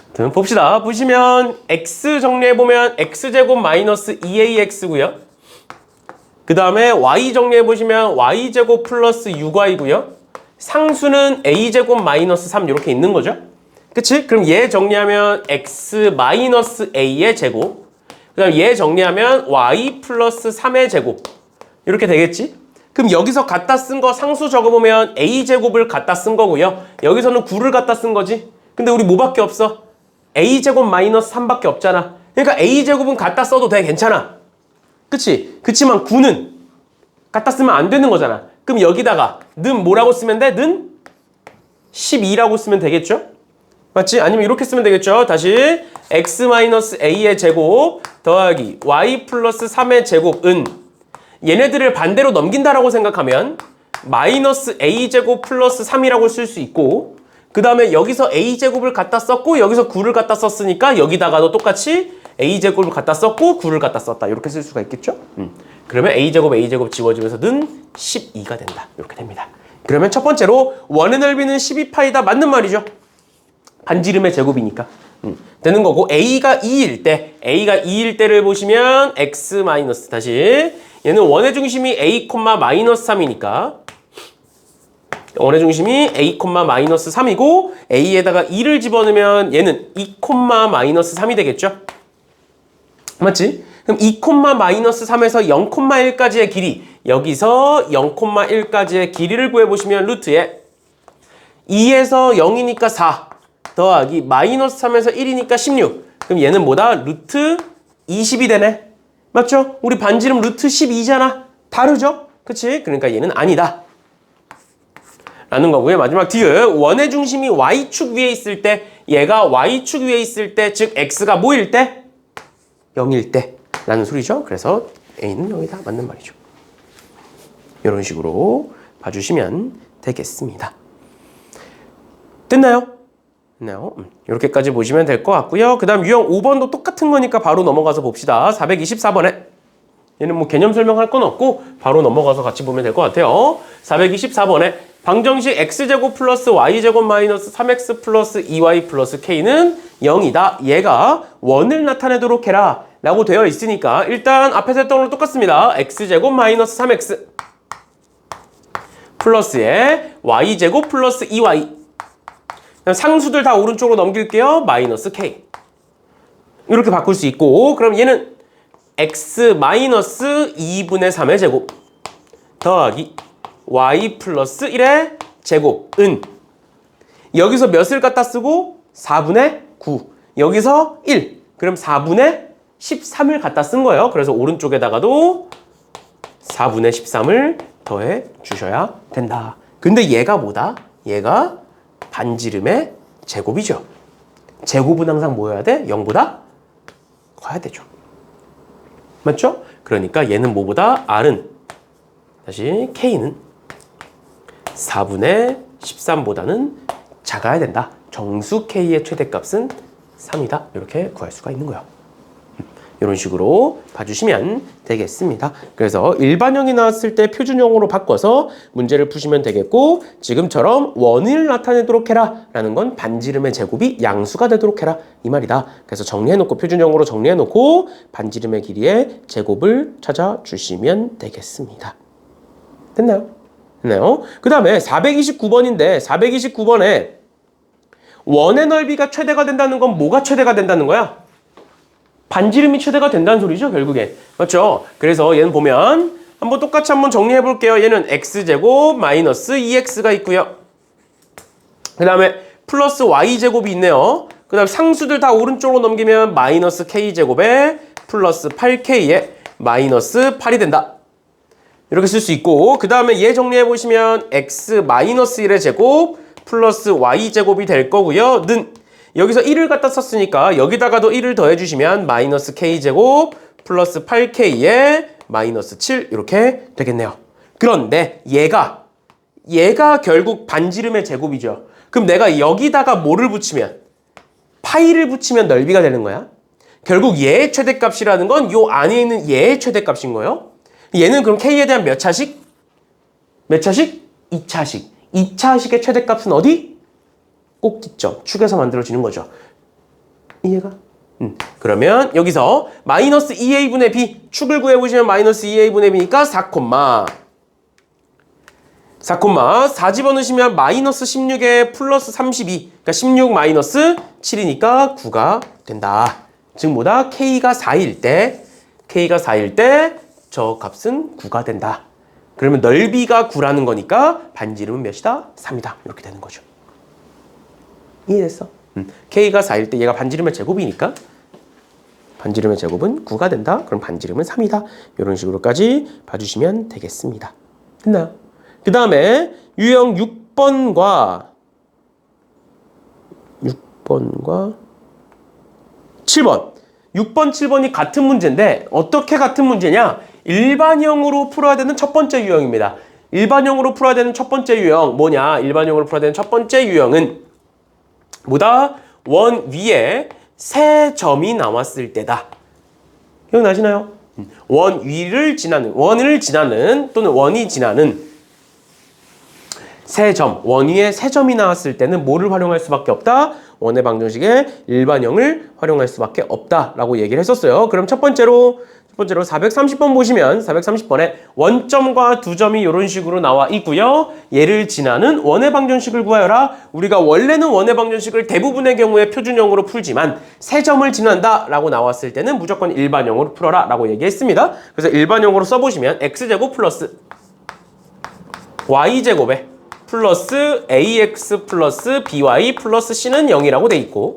아무튼 봅시다. 보시면 x 정리해보면 x제곱 마이너스 2ax고요. 그 다음에 y 정리해보시면 y제곱 플러스 6y고요. 상수는 a제곱 마이너스 3 이렇게 있는 거죠. 그치? 그럼 얘 정리하면 x 마이너스 a의 제곱, 그 다음 얘 정리하면 y 플러스 3의 제곱 이렇게 되겠지? 그럼 여기서 갖다 쓴 거 상수 적어보면 a제곱을 갖다 쓴 거고요. 여기서는 9를 갖다 쓴 거지. 근데 우리 뭐밖에 없어? a제곱 마이너스 3밖에 없잖아. 그러니까 a제곱은 갖다 써도 돼. 괜찮아. 그치? 그치만 9는 갖다 쓰면 안 되는 거잖아. 그럼 여기다가 는 뭐라고 쓰면 돼? 는 12라고 쓰면 되겠죠? 맞지? 아니면 이렇게 쓰면 되겠죠? 다시 x-a의 제곱 더하기 y 플러스 3의 제곱은 얘네들을 반대로 넘긴다라고 생각하면 마이너스 a제곱 플러스 3이라고 쓸 수 있고, 그 그 다음에 여기서 a제곱을 갖다 썼고 여기서 9를 갖다 썼으니까 여기다가도 똑같이 a제곱을 갖다 썼고 9를 갖다 썼다. 이렇게 쓸 수가 있겠죠? 그러면 a제곱 지워지면서 는 12가 된다. 이렇게 됩니다. 그러면 첫 번째로 원의 넓이는 12파이다. 맞는 말이죠. 반지름의 제곱이니까. 되는 거고 a가 2일 때를 보시면 x 마이너스 다시 얘는 원의 중심이 a, 마이너스 3이니까 원의 중심이 a, 마이너스 3이고 a에다가 2를 집어넣으면 얘는 2, 마이너스 3이 되겠죠? 맞지? 그럼 2, 마이너스 3에서 0,1까지의 길이 여기서 0,1까지의 길이를 구해보시면 루트에 2에서 0이니까 4 더하기 마이너스 3에서 1이니까 16 그럼 얘는 뭐다? 루트 20이 되네. 맞죠? 우리 반지름 루트 12잖아. 다르죠? 그치? 그러니까 얘는 아니다. 라는 거고요. 마지막 뒤에 원의 중심이 y축 위에 있을 때 얘가 y축 위에 있을 때 즉 x가 뭐일 때? 0일 때 라는 소리죠. 그래서 a는 0이다. 맞는 말이죠. 이런 식으로 봐주시면 되겠습니다. 됐나요? 됐나요? 이렇게까지 보시면 될 것 같고요. 그 다음 유형 5번도 똑같은 거니까 바로 넘어가서 봅시다. 424번에 얘는 뭐 개념 설명할 건 없고 바로 넘어가서 같이 보면 될 것 같아요. 424번에 방정식 x제곱 플러스 y제곱 마이너스 3x 플러스 2y 플러스 k는 0이다. 얘가 원을 나타내도록 해라 라고 되어 있으니까 일단 앞에서 했던 거랑 똑같습니다. x제곱 마이너스 3x 플러스에 y제곱 플러스 2y 상수들 다 오른쪽으로 넘길게요. 마이너스 k 이렇게 바꿀 수 있고 그럼 얘는 x 마이너스 2분의 3의 제곱 더하기 y 플러스 1의 제곱은 여기서 몇을 갖다 쓰고 4분의 9 여기서 1 그럼 4분의 13을 갖다 쓴 거예요. 그래서 오른쪽에다가도 4분의 13을 더해 주셔야 된다. 근데 얘가 뭐다? 얘가 반지름의 제곱이죠. 제곱은 항상 뭐여야 돼? 0보다 커야 되죠. 맞죠? 그러니까 얘는 뭐보다 R은 다시 K는 4분의 13보다는 작아야 된다. 정수 K의 최대값은 3이다. 이렇게 구할 수가 있는 거예요. 이런 식으로 봐주시면 되겠습니다. 그래서 일반형이 나왔을 때 표준형으로 바꿔서 문제를 푸시면 되겠고 지금처럼 원을 나타내도록 해라 라는 건 반지름의 제곱이 양수가 되도록 해라 이 말이다. 그래서 정리해놓고 표준형으로 정리해놓고 반지름의 길이의 제곱을 찾아주시면 되겠습니다. 됐나요? 됐나요? 그 다음에 429번인데 429번에 원의 넓이가 최대가 된다는 건 뭐가 최대가 된다는 거야? 반지름이 최대가 된다는 소리죠, 결국에. 맞죠? 그래서 얘는 보면 한번 똑같이 한번 정리해 볼게요. 얘는 x제곱 마이너스 2x가 있고요. 그 다음에 플러스 y제곱이 있네요. 그 다음에 상수들 다 오른쪽으로 넘기면 마이너스 k제곱에 플러스 8k에 마이너스 8이 된다. 이렇게 쓸 수 있고 그 다음에 얘 정리해 보시면 x 마이너스 1의 제곱 플러스 y제곱이 될 거고요. 는 여기서 1을 갖다 썼으니까 여기다가도 1을 더해주시면 마이너스 k제곱 플러스 8k에 마이너스 7 이렇게 되겠네요. 그런데 얘가 결국 반지름의 제곱이죠. 그럼 내가 여기다가 뭐를 붙이면 파이를 붙이면 넓이가 되는 거야. 결국 얘의 최대값이라는 건 요 안에 있는 얘의 최대값인 거예요. 얘는 그럼 k에 대한 몇 차식? 몇 차식? 2차식. 2차식의 최대값은 어디? 꼭지점, 축에서 만들어지는 거죠. 이해가? 그러면 여기서 마이너스 2a분의 b 축을 구해보시면 마이너스 2a분의 b니까 4, 4 집어넣으시면 마이너스 16에 플러스 32 그러니까 16 마이너스 7이니까 9가 된다. 즉 뭐다? k가 4일 때 저 값은 9가 된다. 그러면 넓이가 9라는 거니까 반지름은 몇이다? 3이다. 이렇게 되는 거죠. 이해됐어? k가 4일 때 얘가 반지름의 제곱이니까 반지름의 제곱은 9가 된다. 그럼 반지름은 3이다. 이런 식으로까지 봐주시면 되겠습니다. 됐나요? 그 다음에 유형 6번과 7번 6번, 7번이 같은 문제인데 어떻게 같은 문제냐? 일반형으로 풀어야 되는 첫 번째 유형입니다. 일반형으로 풀어야 되는 첫 번째 유형 뭐냐? 일반형으로 풀어야 되는 첫 번째 유형은 보다 원 위에 세 점이 나왔을 때다. 기억나시나요? 원 위를 지나는, 원을 지나는 또는 원이 지나는 세 점, 원 위에 세 점이 나왔을 때는 뭐를 활용할 수밖에 없다? 원의 방정식의 일반형을 활용할 수밖에 없다라고 얘기를 했었어요. 그럼 첫 번째로 430번 보시면 430번에 원점과 두 점이 이런 식으로 나와 있고요. 얘를 지나는 원의 방정식을 구하여라. 우리가 원래는 원의 방정식을 대부분의 경우에 표준형으로 풀지만 세 점을 지난다라고 나왔을 때는 무조건 일반형으로 풀어라 라고 얘기했습니다. 그래서 일반형으로 써보시면 x제곱 플러스 y제곱에 플러스 ax 플러스 by 플러스 c는 0이라고 돼 있고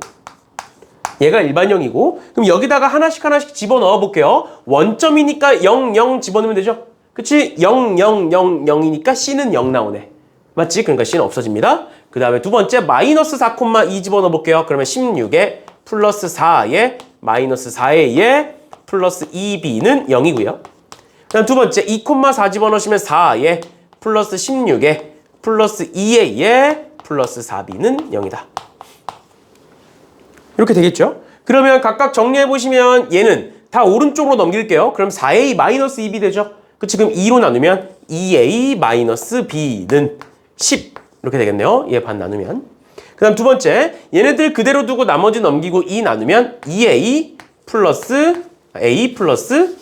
얘가 일반형이고 그럼 여기다가 하나씩 집어넣어 볼게요. 원점이니까 0, 0 집어넣으면 되죠? 그치? 0, 0, 0, 0이니까 c는 0 나오네. 맞지? 그러니까 c는 없어집니다. 그 다음에 두 번째 마이너스 4,2 집어넣어 볼게요. 그러면 16에 플러스 4에 마이너스 4에 2에 플러스 2b는 0이고요. 그 다음 두 번째 2,4 집어넣으시면 4에 플러스 16에 플러스 2에 2에 플러스 4b는 0이다. 이렇게 되겠죠? 그러면 각각 정리해보시면 얘는 다 오른쪽으로 넘길게요. 그럼 4a 마이너스 2b 되죠? 그치? 그럼 2로 나누면 2a 마이너스 b는 10 이렇게 되겠네요. 얘 반 나누면. 그 다음 두 번째 얘네들 그대로 두고 나머지 넘기고 2 나누면 2a 플러스 a 플러스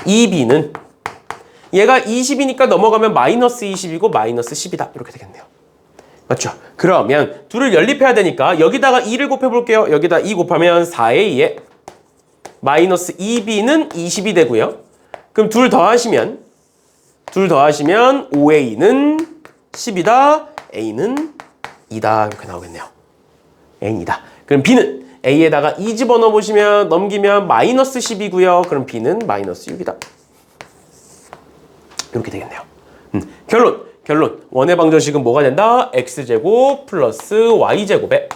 2b는 얘가 20이니까 넘어가면 마이너스 20이고 마이너스 10이다. 이렇게 되겠네요. 맞죠? 그러면 둘을 연립해야 되니까 여기다가 2를 곱해볼게요. 여기다 2 곱하면 4a에 마이너스 2b는 20이 되고요. 그럼 둘 더하시면 5a는 10이다. a는 2다. 이렇게 나오겠네요. a는 2다. 그럼 b는 a에다가 2 집어넣어 보시면 넘기면 마이너스 10이고요. 그럼 b는 마이너스 6이다. 이렇게 되겠네요. 결론. 원의 방정식은 뭐가 된다? x제곱 플러스 y제곱에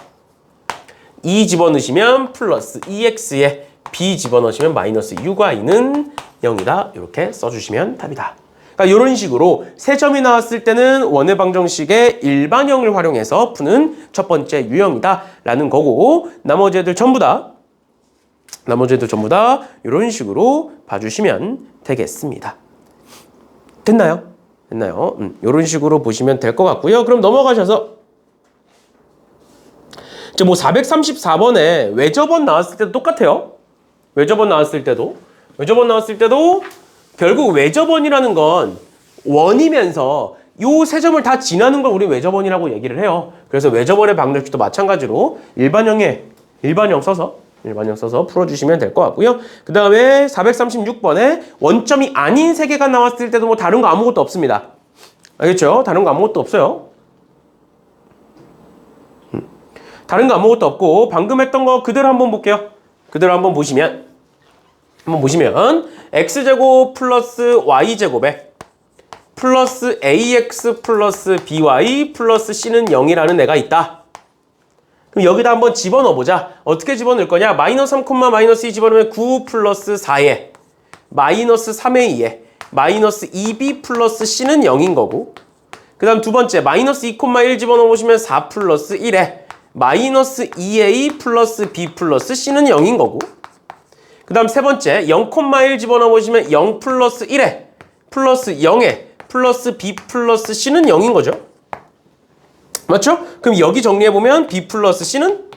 2 집어넣으시면 플러스 2x에 b 집어넣으시면 마이너스 6y는 0이다. 이렇게 써주시면 답이다. 그러니까 이런 식으로 세 점이 나왔을 때는 원의 방정식의 일반형을 활용해서 푸는 첫 번째 유형이다 라는 거고 나머지 애들 전부 다 이런 식으로 봐주시면 되겠습니다. 됐나요? 이런 식으로 보시면 될 것 같고요. 그럼 넘어가셔서 이제 뭐 434번에 외접원 나왔을 때도 똑같아요. 외접원 나왔을 때도 결국 외접원이라는 건 원이면서 요 세 점을 다 지나는 걸 우리 외접원이라고 얘기를 해요. 그래서 외접원의 방정식도 마찬가지로 일반형 써서 풀어주시면 될 것 같고요. 그 다음에 436번에 원점이 아닌 세 개가 나왔을 때도 뭐 다른 거 아무것도 없습니다. 알겠죠? 다른 거 아무것도 없어요. 다른 거 아무것도 없고 방금 했던 거 그대로 한번 볼게요. 그대로 한번 보시면 x제곱 플러스 y제곱에 플러스 ax 플러스 by 플러스 c는 0이라는 애가 있다. 그럼 여기다 한번 집어넣어보자. 어떻게 집어넣을 거냐? 마이너스 3, 마이너스 2 집어넣으면 9 플러스 4에 마이너스 3의 2에 마이너스 2b 플러스 c는 0인 거고 그 다음 두 번째 마이너스 2,1 집어넣으시면 4 플러스 1에 마이너스 2a 플러스 b 플러스 c는 0인 거고 그 다음 세 번째 0,1 집어넣으시면 0 플러스 1에 플러스 0에 플러스 b 플러스 c는 0인 거죠. 맞죠? 그럼 여기 정리해보면 b 플러스 c는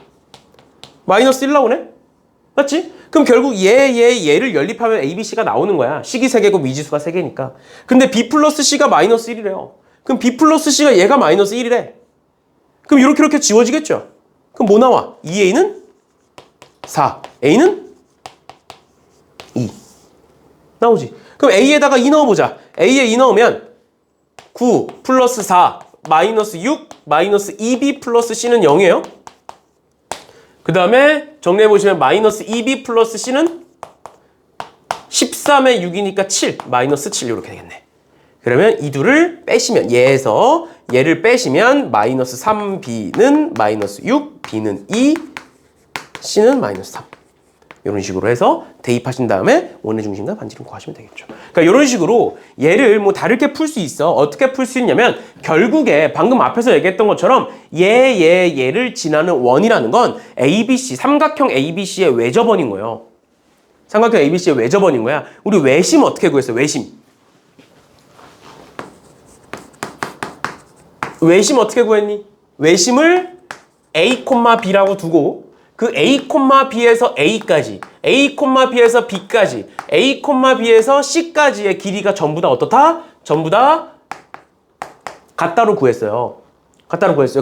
마이너스 1 나오네? 맞지? 그럼 결국 얘를 연립하면 a, b, c가 나오는 거야. 식이 3개고 미지수가 3개니까. 근데 b 플러스 c가 마이너스 1이래요. 그럼 b 플러스 c가 얘가 마이너스 1이래. 그럼 이렇게 지워지겠죠? 그럼 뭐 나와? 2a는 4, a는 2 나오지. 그럼 a에다가 2 넣어보자. a에 2 넣으면 9 플러스 4 마이너스 6 마이너스 2b 플러스 c는 0이에요. 그 다음에 정리해보시면 마이너스 2b 플러스 c는 13에 6이니까 7 마이너스 7 이렇게 되겠네. 그러면 이 둘을 빼시면 얘를 빼시면 마이너스 3b는 마이너스 6 b는 2 c는 마이너스 3 이런 식으로 해서 대입하신 다음에 원의 중심과 반지름 구하시면 되겠죠. 그러니까 이런 식으로 얘를 뭐 다르게 풀 수 있어. 어떻게 풀 수 있냐면 결국에 방금 앞에서 얘기했던 것처럼 얘를 지나는 원이라는 건 ABC, 삼각형 ABC의 외접원인 거예요. 삼각형 ABC의 외접원인 거야. 우리 외심 어떻게 구했어? 외심 어떻게 구했니? 외심을 A, B라고 두고 그 A, B에서 A까지, A, B에서 B까지, A, B에서 C까지의 길이가 전부 다 어떻다? 전부 다 같다로 구했어요.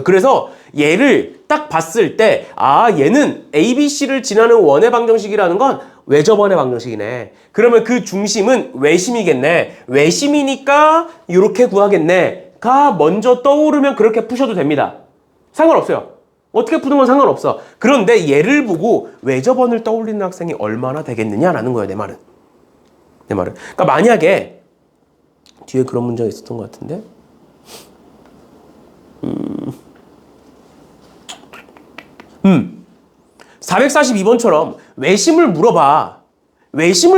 그래서 얘를 딱 봤을 때 얘는 ABC를 지나는 원의 방정식이라는 건 외접원의 방정식이네. 그러면 그 중심은 외심이겠네. 외심이니까 이렇게 구하겠네. 가 먼저 떠오르면 그렇게 푸셔도 됩니다. 상관없어요. 어떻게 푸는 건 상관없어. 그런데 얘를 보고 외접원을 떠올리는 학생이 얼마나 되겠느냐라는 거예요. 내 말은. 그러니까 만약에 뒤에 그런 문제가 있었던 것 같은데 442번처럼 외심을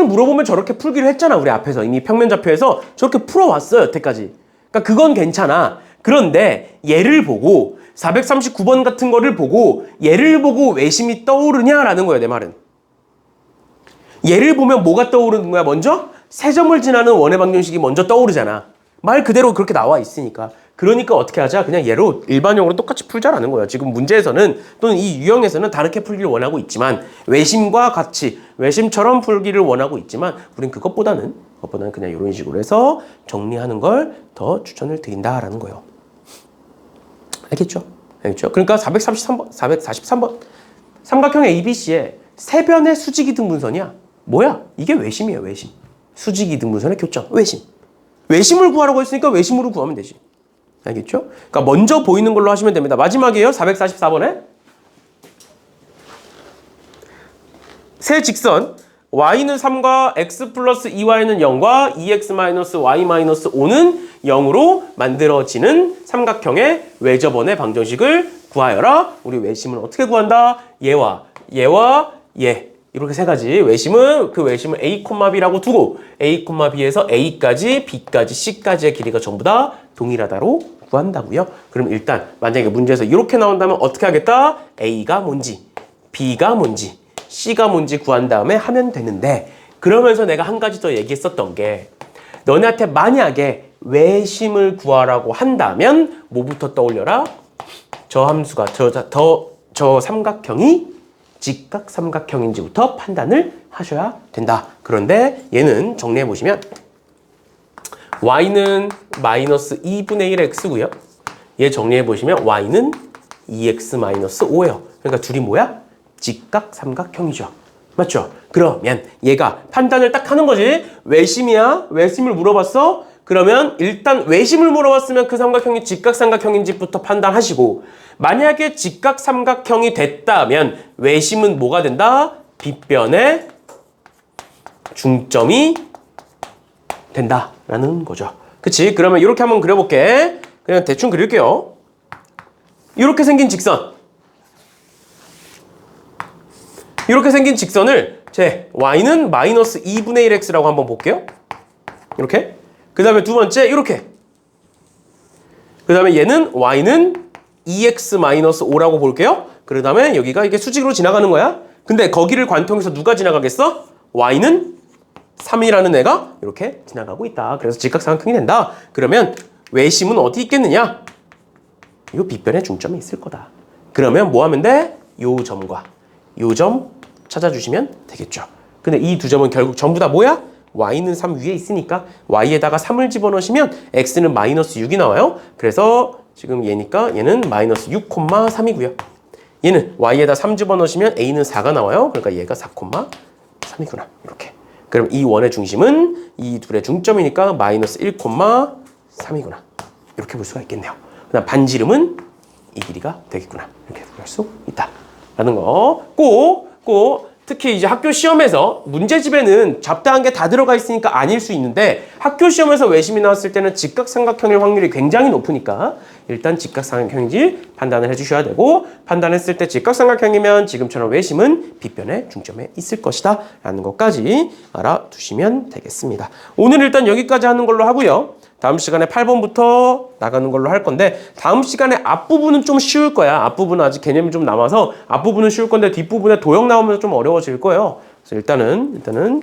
물어보면 저렇게 풀기로 했잖아. 우리 앞에서 이미 평면좌표에서 저렇게 풀어왔어요. 여태까지. 그러니까 그건 괜찮아. 그런데 얘를 보고 439번 같은 거를 보고 얘를 보고 외심이 떠오르냐라는 거예요. 내 말은. 얘를 보면 뭐가 떠오르는 거야? 먼저 세 점을 지나는 원의 방정식이 먼저 떠오르잖아. 말 그대로 그렇게 나와 있으니까. 그러니까 어떻게 하자? 그냥 얘로 일반형으로 똑같이 풀자라는 거예요. 지금 문제에서는 또는 이 유형에서는 다르게 풀기를 원하고 있지만 외심과 같이 외심처럼 풀기를 원하고 있지만 우린 그것보다는 그냥 이런 식으로 해서 정리하는 걸 더 추천을 드린다라는 거예요. 알겠죠? 그러니까 443번 삼각형 ABC의 세 변의 수직이등분선이야. 뭐야? 이게 외심이에요. 외심. 수직이등분선의 교점. 외심을 구하라고 했으니까 외심으로 구하면 되지. 알겠죠? 그러니까 먼저 보이는 걸로 하시면 됩니다. 마지막이에요. 444번에 세 직선 y는 3과 x 플러스 2y는 0과 2x 마이너스 y 마이너스 5는 0으로 만들어지는 삼각형의 외접원의 방정식을 구하여라. 우리 외심은 어떻게 구한다? 얘와 얘 이렇게 세 가지 외심은 A, B라고 두고 A, B에서 A까지, B까지, C까지의 길이가 전부 다 동일하다로 구한다고요. 그럼 일단 만약에 문제에서 이렇게 나온다면 어떻게 하겠다? A가 뭔지, B가 뭔지, C가 뭔지 구한 다음에 하면 되는데 그러면서 내가 한 가지 더 얘기했었던 게 너네한테 만약에 외심을 구하라고 한다면 뭐부터 떠올려라? 저 함수가 저 삼각형이 직각 삼각형인지부터 판단을 하셔야 된다. 그런데 얘는 정리해 보시면 y는 마이너스 2분의 1x고요. 얘 정리해 보시면 y는 2x 마이너스 5예요. 그러니까 둘이 뭐야? 직각 삼각형이죠. 맞죠? 그러면 얘가 판단을 딱 하는 거지. 외심이야? 외심을 물어봤어? 그러면 일단 외심을 물어봤으면 그 삼각형이 직각 삼각형인지부터 판단하시고 만약에 직각 삼각형이 됐다면 외심은 뭐가 된다? 빗변의 중점이 된다라는 거죠. 그치? 그러면 이렇게 한번 그려볼게. 그냥 대충 그릴게요. 이렇게 생긴 직선. 이렇게 생긴 직선을 제 y는 마이너스 2분의 1x라고 한번 볼게요. 이렇게. 그 다음에 두 번째 이렇게. 그 다음에 얘는 y는 2x 마이너스 5라고 볼게요. 그 다음에 여기가 이게 수직으로 지나가는 거야. 근데 거기를 관통해서 누가 지나가겠어? y는 3이라는 애가 이렇게 지나가고 있다. 그래서 직각삼각형이 된다. 그러면 외심은 어디 있겠느냐? 이 빗변의 중점에 있을 거다. 그러면 뭐 하면 돼? 요 점과 요 점 찾아주시면 되겠죠. 근데 이 두 점은 결국 전부 다 뭐야? y는 3 위에 있으니까 y에다가 3을 집어넣으시면 x는 마이너스 6이 나와요. 그래서 지금 얘는 마이너스 6,3이고요. 얘는 y에다 3 집어넣으시면 a는 4가 나와요. 그러니까 얘가 4,3이구나. 이렇게. 그럼 이 원의 중심은 이 둘의 중점이니까 마이너스 1,3이구나. 이렇게 볼 수가 있겠네요. 그다음 반지름은 이 길이가 되겠구나. 이렇게 볼 수 있다. 라는 거 꼭 특히 이제 학교 시험에서 문제집에는 잡다한 게 다 들어가 있으니까 아닐 수 있는데 학교 시험에서 외심이 나왔을 때는 직각삼각형일 확률이 굉장히 높으니까 일단 직각삼각형인지 판단을 해주셔야 되고 판단했을 때 직각삼각형이면 지금처럼 외심은 빗변의 중점에 있을 것이다 라는 것까지 알아두시면 되겠습니다. 오늘 일단 여기까지 하는 걸로 하고요. 다음 시간에 8번부터 나가는 걸로 할 건데 다음 시간에 앞부분은 좀 쉬울 거야. 앞부분은 아직 개념이 좀 남아서 앞부분은 쉬울 건데 뒷부분에 도형 나오면서 좀 어려워질 거예요. 그래서 일단은